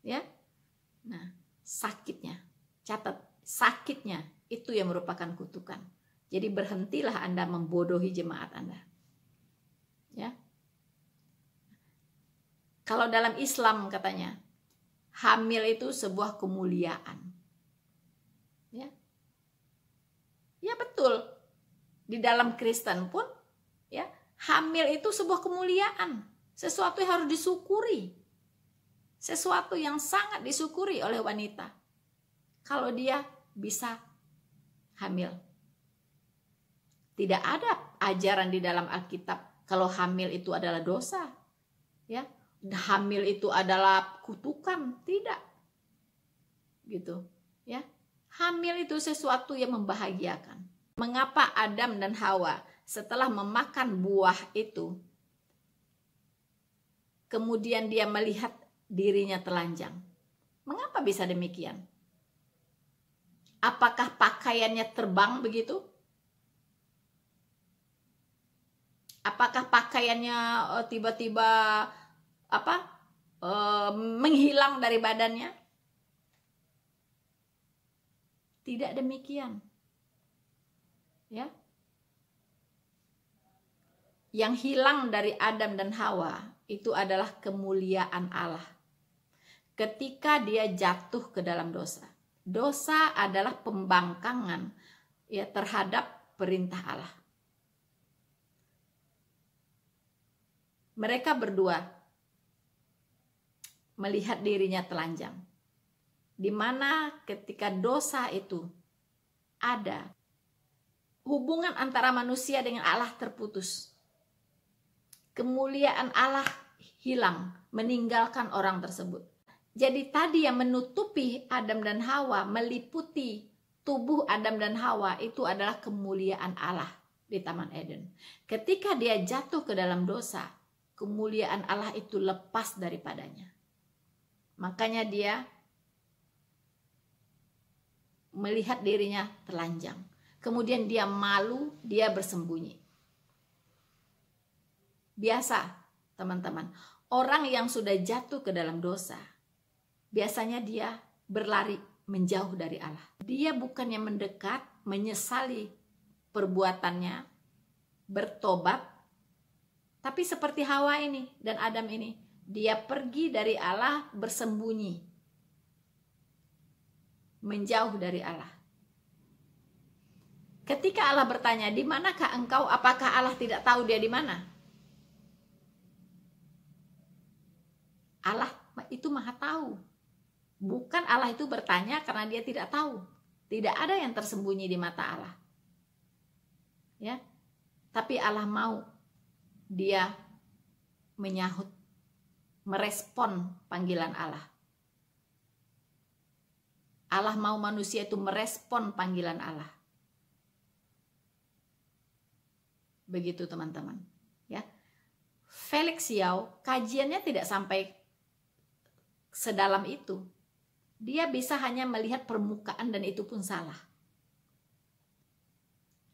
Ya. Nah, sakitnya. Catat, sakitnya itu yang merupakan kutukan. Jadi berhentilah Anda membodohi jemaat Anda. Ya. Kalau dalam Islam katanya, hamil itu sebuah kemuliaan. Ya. Ya betul. Di dalam Kristen pun, ya, hamil itu sebuah kemuliaan. Sesuatu yang harus disyukuri. Sesuatu yang sangat disyukuri oleh wanita. Kalau dia bisa hamil. Tidak ada ajaran di dalam Alkitab kalau hamil itu adalah dosa. Ya. Hamil itu adalah kutukan, tidak. Gitu, ya. Hamil itu sesuatu yang membahagiakan. Mengapa Adam dan Hawa setelah memakan buah itu kemudian dia melihat dirinya telanjang? Mengapa bisa demikian? Apakah pakaiannya terbang begitu? Apakah pakaiannya tiba-tiba menghilang dari badannya? Tidak demikian. Ya. Yang hilang dari Adam dan Hawa itu adalah kemuliaan Allah. Ketika dia jatuh ke dalam dosa. Dosa adalah pembangkangan ya terhadap perintah Allah. Mereka berdua melihat dirinya telanjang. Di mana ketika dosa itu ada, hubungan antara manusia dengan Allah terputus. Kemuliaan Allah hilang, meninggalkan orang tersebut. Jadi tadi yang menutupi Adam dan Hawa, meliputi tubuh Adam dan Hawa, itu adalah kemuliaan Allah di Taman Eden. Ketika dia jatuh ke dalam dosa, kemuliaan Allah itu lepas daripadanya. Makanya dia melihat dirinya telanjang. Kemudian dia malu, dia bersembunyi. Biasa, teman-teman. Orang yang sudah jatuh ke dalam dosa, biasanya dia berlari menjauh dari Allah. Dia bukannya mendekat, menyesali perbuatannya, bertobat. Tapi seperti Hawa ini dan Adam ini, Dia pergi dari Allah, bersembunyi, menjauh dari Allah. Ketika Allah bertanya, "Di manakah engkau?" Apakah Allah tidak tahu dia di mana? Allah itu Maha tahu. Bukan Allah itu bertanya karena dia tidak tahu. Tidak ada yang tersembunyi di mata Allah. Ya. Tapi Allah mau dia menyahut, merespon panggilan Allah. Allah mau manusia itu merespon panggilan Allah. Begitu teman-teman, ya. Felix Yao kajiannya tidak sampai sedalam itu. Dia bisa hanya melihat permukaan dan itu pun salah.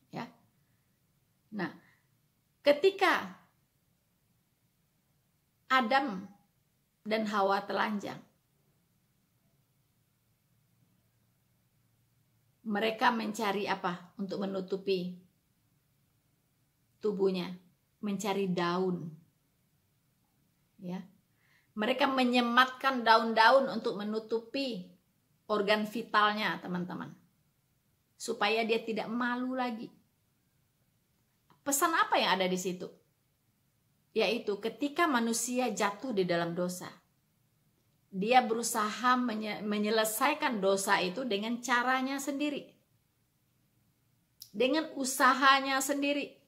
Ya. Nah, ketika Adam dan Hawa telanjang, mereka mencari apa untuk menutupi tubuhnya? Mencari daun. Ya. Mereka menyematkan daun-daun untuk menutupi organ vitalnya, teman-teman. Supaya dia tidak malu lagi. Pesan apa yang ada di situ? Yaitu ketika manusia jatuh di dalam dosa, dia berusaha menyelesaikan dosa itu dengan caranya sendiri. Dengan usahanya sendiri.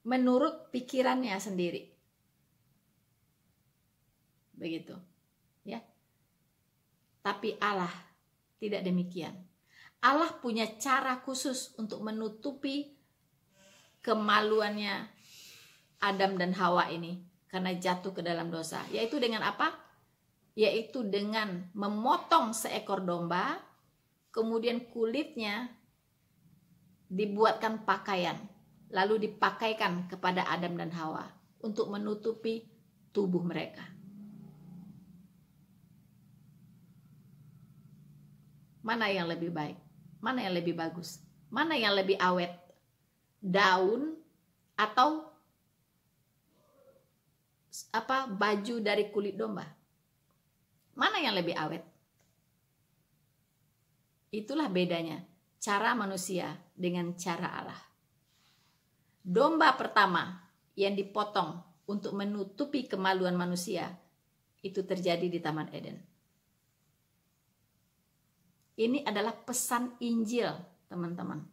Menurut pikirannya sendiri. Begitu. Ya. Tapi Allah tidak demikian. Allah punya cara khusus untuk menutupi kemaluannya Adam dan Hawa ini karena jatuh ke dalam dosa. Yaitu dengan apa? Yaitu dengan memotong seekor domba, kemudian kulitnya dibuatkan pakaian, lalu dipakaikan kepada Adam dan Hawa untuk menutupi tubuh mereka. Mana yang lebih baik? Mana yang lebih bagus? Mana yang lebih awet? Daun atau baju dari kulit domba? Mana yang lebih awet? Itulah bedanya cara manusia dengan cara Allah. Domba pertama yang dipotong untuk menutupi kemaluan manusia itu terjadi di Taman Eden. Ini adalah pesan Injil, teman-teman.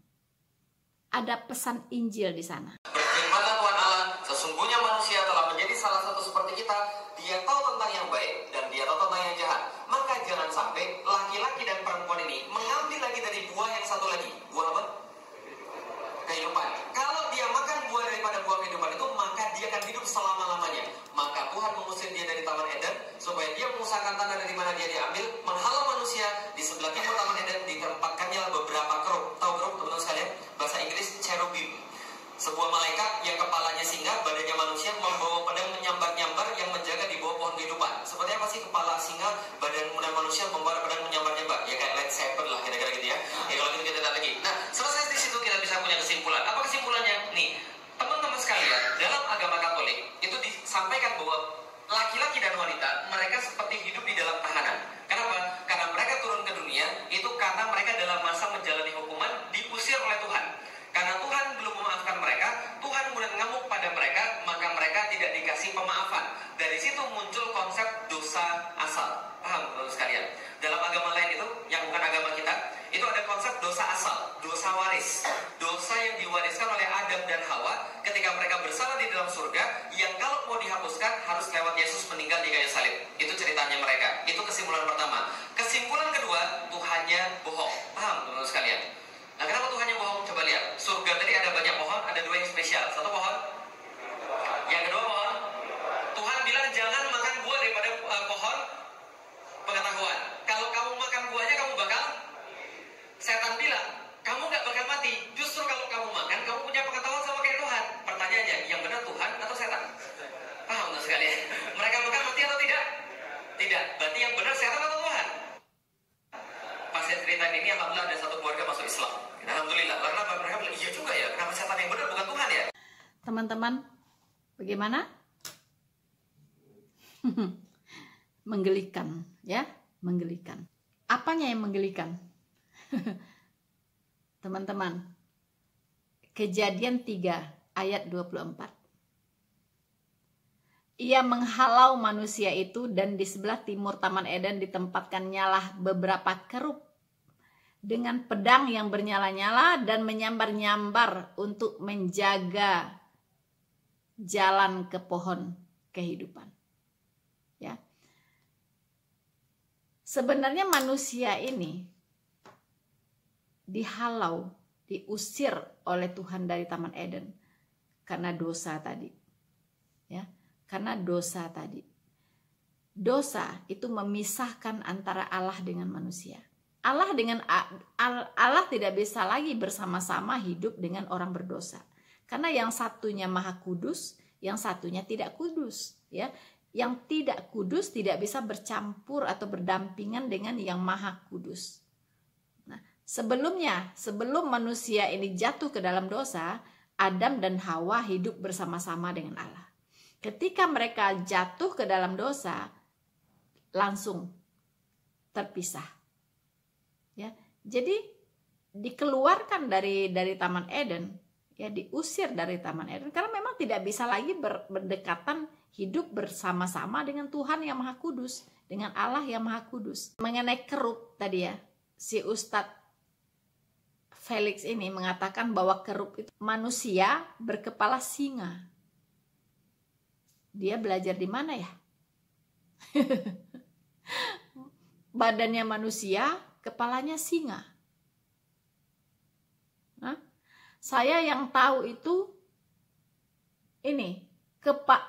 Ada pesan Injil di sana. Berfirmanlah Tuhan Allah, sesungguhnya manusia telah menjadi salah satu seperti kita. Dia tahu tentang yang baik dan dia tahu tentang yang jahat. Maka jangan sampai laki-laki dan perempuan ini mengambil lagi dari buah yang satu lagi. Buah apa? Kehidupan. Kalau dia makan buah daripada buah kehidupan itu, maka dia akan hidup selama-lamanya. Maka Tuhan mengusir dia dari Taman Eden supaya dia mengusahakan tanah dari mana dia diambil, menghalau manusia. Di sebelah timur Taman Eden ditempatkannya beberapa kerub. Tahu kerub, teman-teman sekalian? Bahasa Inggris cherubim. Sebuah malaikat yang kepalanya singa, badannya manusia, membawa pedang menyambar-nyambar yang menjaga di bawah pohon kehidupan. Seperti apa sih kepala singa, badan manusia membawa pedang menyambar-nyambar? Ya kayak lightsaber lah, kira-kira gitu ya. Ya kalau gitu kita lihat lagi. Nah, selesai di situ kita bisa punya kesimpulan. Apa kesimpulannya? Nih, teman-teman sekalian, dalam agama Katolik itu disampaikan bahwa laki-laki dan wanita mereka seperti hidup di dalam tahanan. Kenapa? Karena mereka turun ke dunia itu karena mereka dalam masa menjalani hukuman diusir oleh Tuhan. Karena Tuhan belum memaafkan mereka, Tuhan kemudian ngamuk pada mereka, maka mereka tidak dikasih pemaafan. Dari situ muncul konsep dosa asal. Paham teman-teman sekalian? Dalam agama lain itu, yang bukan agama kita, itu ada konsep dosa asal, dosa waris. Dosa yang diwariskan oleh Adam dan Hawa ketika mereka bersalah di dalam surga, yang kalau mau dihapuskan harus lewat Yesus meninggal di kayu salib. Itu ceritanya mereka. Itu kesimpulan pertama. Kesimpulan kedua, Tuhannya bohong. Paham teman-teman sekalian? Nah, kenapa Tuhannya bohong? Coba lihat. Surga tadi ada banyak pohon, ada dua yang spesial. Satu pohon. Yang kedua pohon. Tuhan bilang jangan makan buah daripada pohon pengetahuan. Kalau kamu makan buahnya kamu bakal. Setan bilang kamu gak bakal mati. Justru kalau kamu makan kamu punya pengetahuan sama kayak Tuhan. Pertanyaannya, yang benar Tuhan atau setan? Paham tuh sekalian? Mereka makan mati atau tidak? Tidak. Berarti yang benar setan atau Tuhan? Pas saya ceritain ini, alhamdulillah ada satu keluarga masuk Islam. Alhamdulillah. Karena mereka bilang, iya juga ya. Kenapa setan yang benar bukan Tuhan ya? Teman-teman, bagaimana? Menggelikan, ya, menggelikan. Apanya yang menggelikan? Teman-teman, Kejadian 3 ayat 24. Ia menghalau manusia itu, dan di sebelah timur Taman Eden ditempatkan nyalah beberapa kerub dengan pedang yang bernyala-nyala dan menyambar-nyambar untuk menjaga jalan ke pohon kehidupan. Ya. Sebenarnya manusia ini dihalau, diusir oleh Tuhan dari Taman Eden karena dosa tadi. Ya, karena dosa tadi. Dosa itu memisahkan antara Allah dengan manusia. Allah tidak bisa lagi bersama-sama hidup dengan orang berdosa. Karena yang satunya maha kudus, yang satunya tidak kudus, ya. Yang tidak kudus tidak bisa bercampur atau berdampingan dengan yang maha kudus. Nah, sebelum manusia ini jatuh ke dalam dosa, Adam dan Hawa hidup bersama-sama dengan Allah. Ketika mereka jatuh ke dalam dosa, langsung terpisah. Ya, jadi dikeluarkan dari Taman Eden, ya, diusir dari Taman Eden karena memang tidak bisa lagi berdekatan hidup bersama-sama dengan Tuhan yang Maha Kudus, dengan Allah yang Maha Kudus. Mengenai kerub tadi, ya, si Ustadz Felix ini mengatakan bahwa kerub itu manusia berkepala singa. Dia belajar di mana ya? Badannya manusia, kepalanya singa. Nah, saya yang tahu itu ini,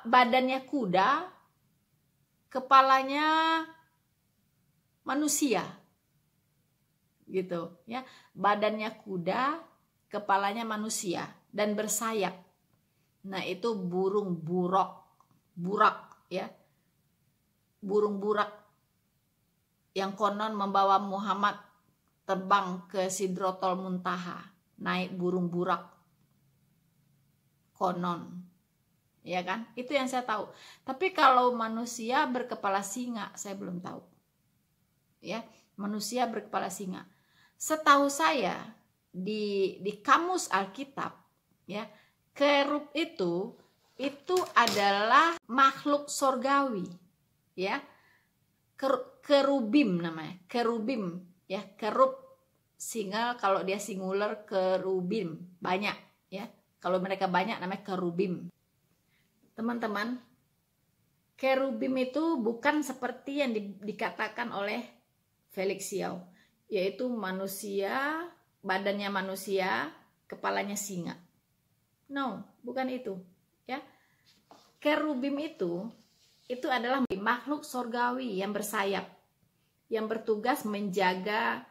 badannya kuda, kepalanya manusia. Gitu, ya. Badannya kuda, kepalanya manusia dan bersayap. Nah, itu burung burak, ya. Burung burak yang konon membawa Muhammad terbang ke Sidrotul Muntaha, naik burung burak. Konon, ya kan? Itu yang saya tahu. Tapi kalau manusia berkepala singa, saya belum tahu. Ya, manusia berkepala singa. Setahu saya di kamus Alkitab, ya, kerub itu adalah makhluk sorgawi, ya. Kerubim namanya, kerubim, ya, kerub single, kalau dia singular kerubim, banyak, ya. Kalau mereka banyak namanya kerubim. Teman-teman, kerubim itu bukan seperti yang dikatakan oleh Felix Xiao, yaitu manusia, badannya manusia, kepalanya singa. No, bukan itu, ya. Kerubim itu adalah makhluk sorgawi yang bersayap, yang bertugas menjaga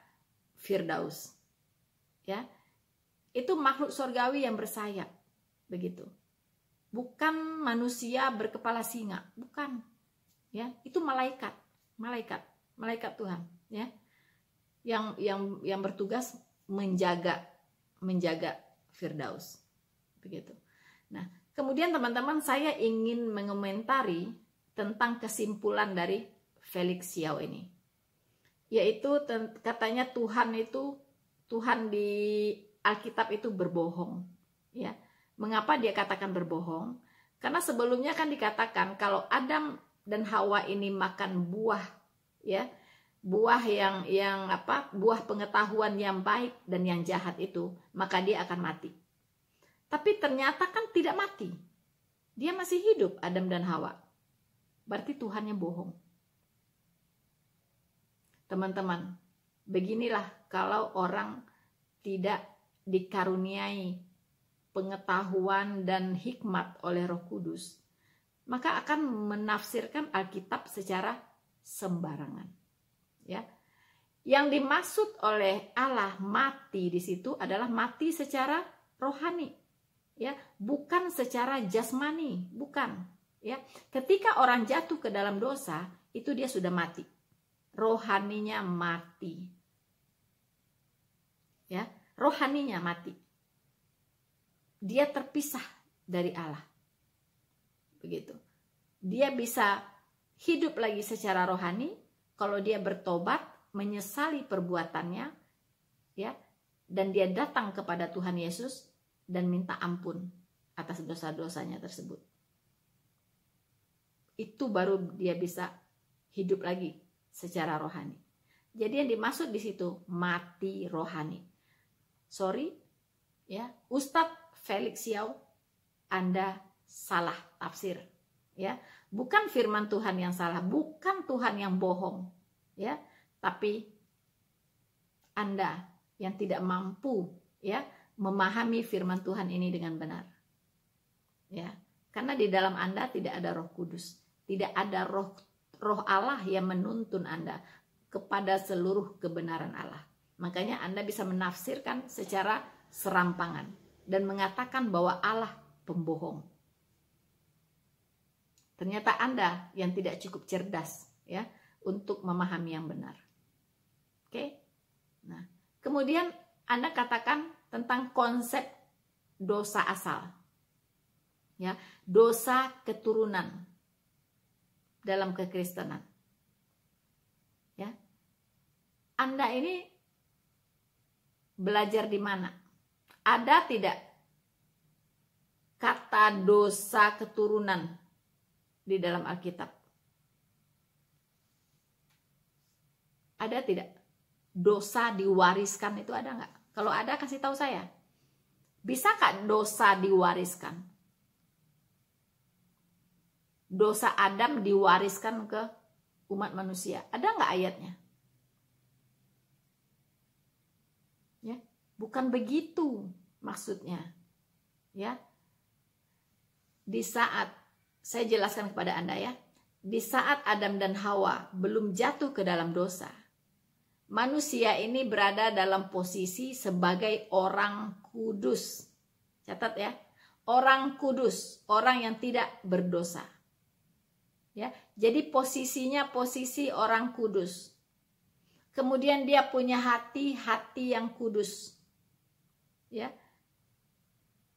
Firdaus, ya. Itu makhluk sorgawi yang bersayap, begitu. Bukan manusia berkepala singa, bukan, ya. Itu malaikat Tuhan, ya, yang bertugas menjaga Firdaus, begitu. Nah, kemudian teman-teman, saya ingin mengomentari tentang kesimpulan dari Felix Xiao ini, yaitu katanya Tuhan di Alkitab itu berbohong, ya. Mengapa dia katakan berbohong? Karena sebelumnya kan dikatakan kalau Adam dan Hawa ini makan buah, ya, buah buah pengetahuan yang baik dan yang jahat itu, maka dia akan mati. Tapi ternyata kan tidak mati, dia masih hidup, Adam dan Hawa. Berarti Tuhannya bohong. Teman-teman, beginilah kalau orang tidak dikaruniai pengetahuan dan hikmat oleh Roh Kudus, maka akan menafsirkan Alkitab secara sembarangan, ya. Yang dimaksud oleh Allah mati di situ adalah mati secara rohani, ya, bukan secara jasmani, bukan. Ya, ketika orang jatuh ke dalam dosa, itu dia sudah mati. Rohaninya mati. Ya, rohaninya mati. Dia terpisah dari Allah. Begitu. Dia bisa hidup lagi secara rohani kalau dia bertobat, menyesali perbuatannya, ya, dan dia datang kepada Tuhan Yesus dan minta ampun atas dosa-dosanya tersebut. Itu baru dia bisa hidup lagi secara rohani. Jadi yang dimaksud di situ mati rohani. Sorry, ya, Ustadz Felix Yao, Anda salah tafsir, ya. Bukan firman Tuhan yang salah, bukan Tuhan yang bohong, ya, tapi Anda yang tidak mampu, ya, memahami firman Tuhan ini dengan benar, ya. Karena di dalam Anda tidak ada Roh Kudus, tidak ada roh Allah yang menuntun Anda kepada seluruh kebenaran Allah. Makanya Anda bisa menafsirkan secara serampangan dan mengatakan bahwa Allah pembohong. Ternyata Anda yang tidak cukup cerdas, ya, untuk memahami yang benar. Oke? Nah, kemudian Anda katakan tentang konsep dosa asal. Ya, dosa keturunan dalam kekristenan. Ya. Anda ini belajar di mana? Ada tidak kata dosa keturunan di dalam Alkitab? Ada tidak? Dosa diwariskan itu ada nggak? Kalau ada kasih tahu saya. Bisa nggak dosa diwariskan? Dosa Adam diwariskan ke umat manusia. Ada nggak ayatnya? Ya, bukan begitu maksudnya. Ya, di saat saya jelaskan kepada Anda, ya, di saat Adam dan Hawa belum jatuh ke dalam dosa, manusia ini berada dalam posisi sebagai orang kudus. Catat ya, orang kudus, orang yang tidak berdosa. Ya, jadi posisinya posisi orang kudus. Kemudian dia punya hati yang kudus. Ya.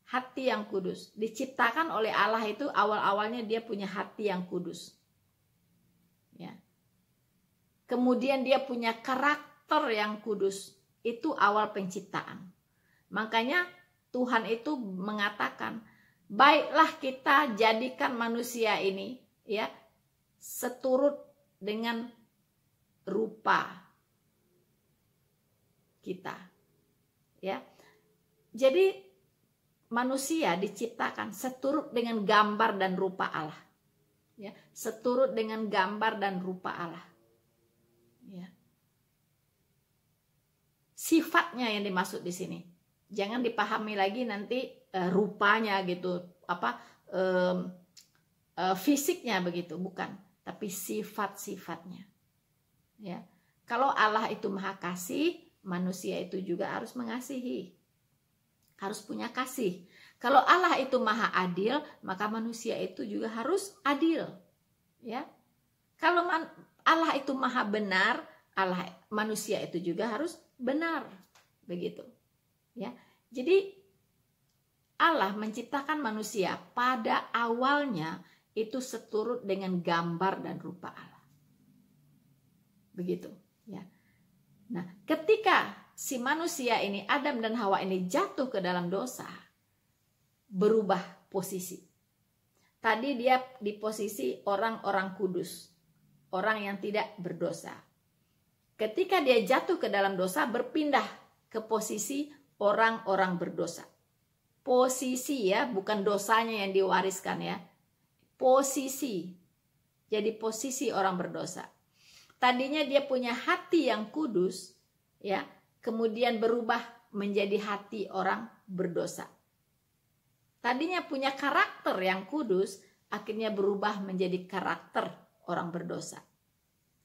Hati yang kudus. Diciptakan oleh Allah itu awal-awalnya dia punya hati yang kudus. Ya. Kemudian dia punya karakter yang kudus. Itu awal penciptaan. Makanya Tuhan itu mengatakan, baiklah kita jadikan manusia ini, ya, seturut dengan rupa kita, ya. Jadi manusia diciptakan seturut dengan gambar dan rupa Allah, ya, seturut dengan gambar dan rupa Allah, ya. Sifatnya yang dimaksud di sini, jangan dipahami lagi nanti rupanya gitu, apa fisiknya begitu, bukan. Tapi sifat-sifatnya, ya. Kalau Allah itu maha kasih, manusia itu juga harus mengasihi, harus punya kasih. Kalau Allah itu maha adil, maka manusia itu juga harus adil, ya. Kalau Allah itu maha benar, manusia itu juga harus benar, begitu, ya. Jadi Allah menciptakan manusia pada awalnya itu seturut dengan gambar dan rupa Allah. Begitu, ya. Nah, ketika si manusia ini, Adam dan Hawa ini jatuh ke dalam dosa, berubah posisi. Tadi dia di posisi orang-orang kudus, orang yang tidak berdosa. Ketika dia jatuh ke dalam dosa, berpindah ke posisi orang-orang berdosa. Posisi, ya, bukan dosanya yang diwariskan, ya. Posisi. Jadi posisi orang berdosa. Tadinya dia punya hati yang kudus, ya, kemudian berubah menjadi hati orang berdosa. Tadinya punya karakter yang kudus, akhirnya berubah menjadi karakter orang berdosa.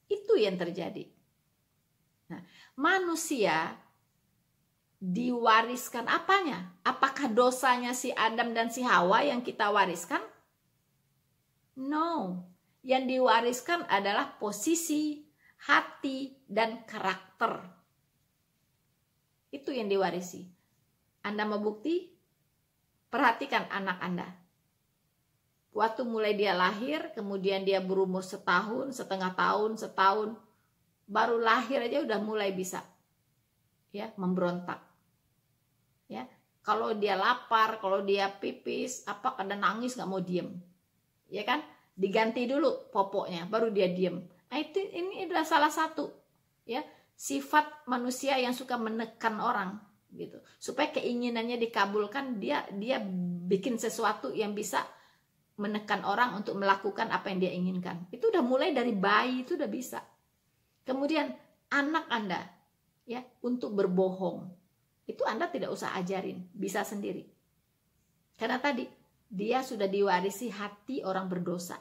Itu yang terjadi. Nah, manusia diwariskan apanya? Apakah dosanya si Adam dan si Hawa yang kita wariskan? No, yang diwariskan adalah posisi, hati, dan karakter. Itu yang diwarisi. Anda mau bukti? Perhatikan anak Anda. waktu mulai dia lahir, kemudian dia berumur setahun, setengah tahun, setahun, baru lahir aja udah mulai bisa ya memberontak. Ya, kalau dia lapar, kalau dia pipis, apa kadang nangis nggak mau diem, ya kan? Diganti dulu popoknya, baru dia diem. Nah, ini adalah salah satu ya sifat manusia yang suka menekan orang gitu, supaya keinginannya dikabulkan. Dia bikin sesuatu yang bisa menekan orang untuk melakukan apa yang dia inginkan. Itu udah mulai dari bayi, itu udah bisa. Kemudian anak Anda ya untuk berbohong, itu Anda tidak usah ajarin, bisa sendiri. Karena tadi dia sudah diwarisi hati orang berdosa.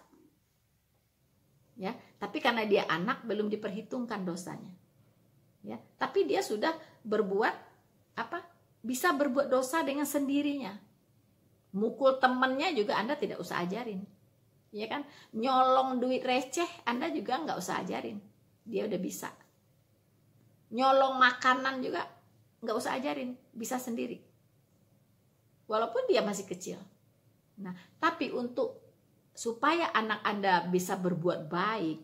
Ya, tapi karena dia anak belum diperhitungkan dosanya. Ya, tapi dia sudah berbuat apa? Bisa berbuat dosa dengan sendirinya. Mukul temennya juga Anda tidak usah ajarin. Ya kan? Nyolong duit receh Anda juga nggak usah ajarin. Dia udah bisa. Nyolong makanan juga nggak usah ajarin, bisa sendiri. Walaupun dia masih kecil. Nah, tapi untuk supaya anak Anda bisa berbuat baik,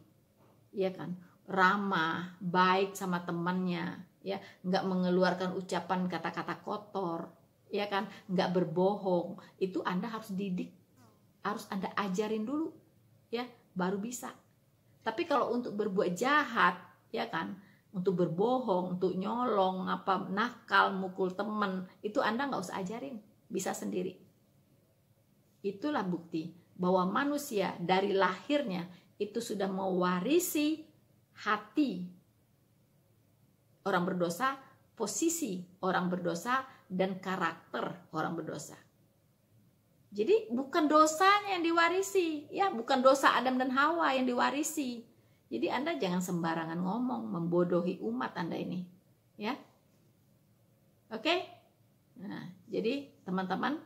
ya kan, ramah, baik sama temannya, ya, nggak mengeluarkan ucapan kata-kata kotor, ya kan, nggak berbohong, itu Anda harus didik, harus Anda ajarin dulu, ya, baru bisa. Tapi kalau untuk berbuat jahat, ya kan, untuk berbohong, untuk nyolong, apa nakal, mukul teman, itu Anda nggak usah ajarin, bisa sendiri. Itulah bukti bahwa manusia dari lahirnya itu sudah mewarisi hati orang berdosa, posisi orang berdosa, dan karakter orang berdosa. Jadi bukan dosanya yang diwarisi, ya, bukan dosa Adam dan Hawa yang diwarisi. Jadi Anda jangan sembarangan ngomong, membodohi umat Anda ini, ya. Oke? Nah, jadi teman-teman,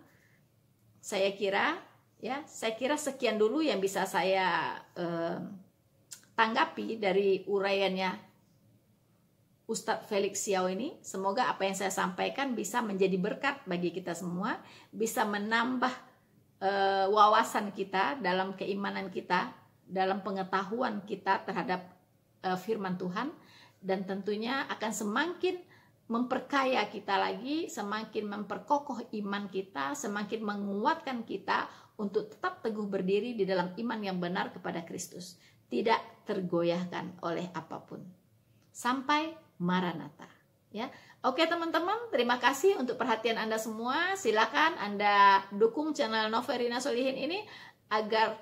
saya kira sekian dulu yang bisa saya tanggapi dari uraiannya Ustadz Felix Xiao ini. Semoga apa yang saya sampaikan bisa menjadi berkat bagi kita semua, bisa menambah wawasan kita dalam keimanan kita, dalam pengetahuan kita terhadap firman Tuhan, dan tentunya akan semakin memperkaya kita lagi, semakin memperkokoh iman kita, semakin menguatkan kita untuk tetap teguh berdiri di dalam iman yang benar kepada Kristus, tidak tergoyahkan oleh apapun. Sampai Maranatha, ya. Oke teman-teman, terima kasih untuk perhatian Anda semua. Silakan Anda dukung channel Noverina Solihin ini agar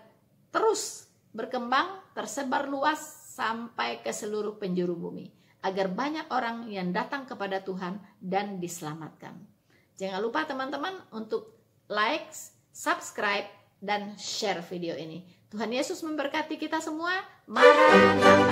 terus berkembang, tersebar luas sampai ke seluruh penjuru bumi, agar banyak orang yang datang kepada Tuhan dan diselamatkan. Jangan lupa teman-teman untuk like, subscribe, dan share video ini. Tuhan Yesus memberkati kita semua. Maranatha.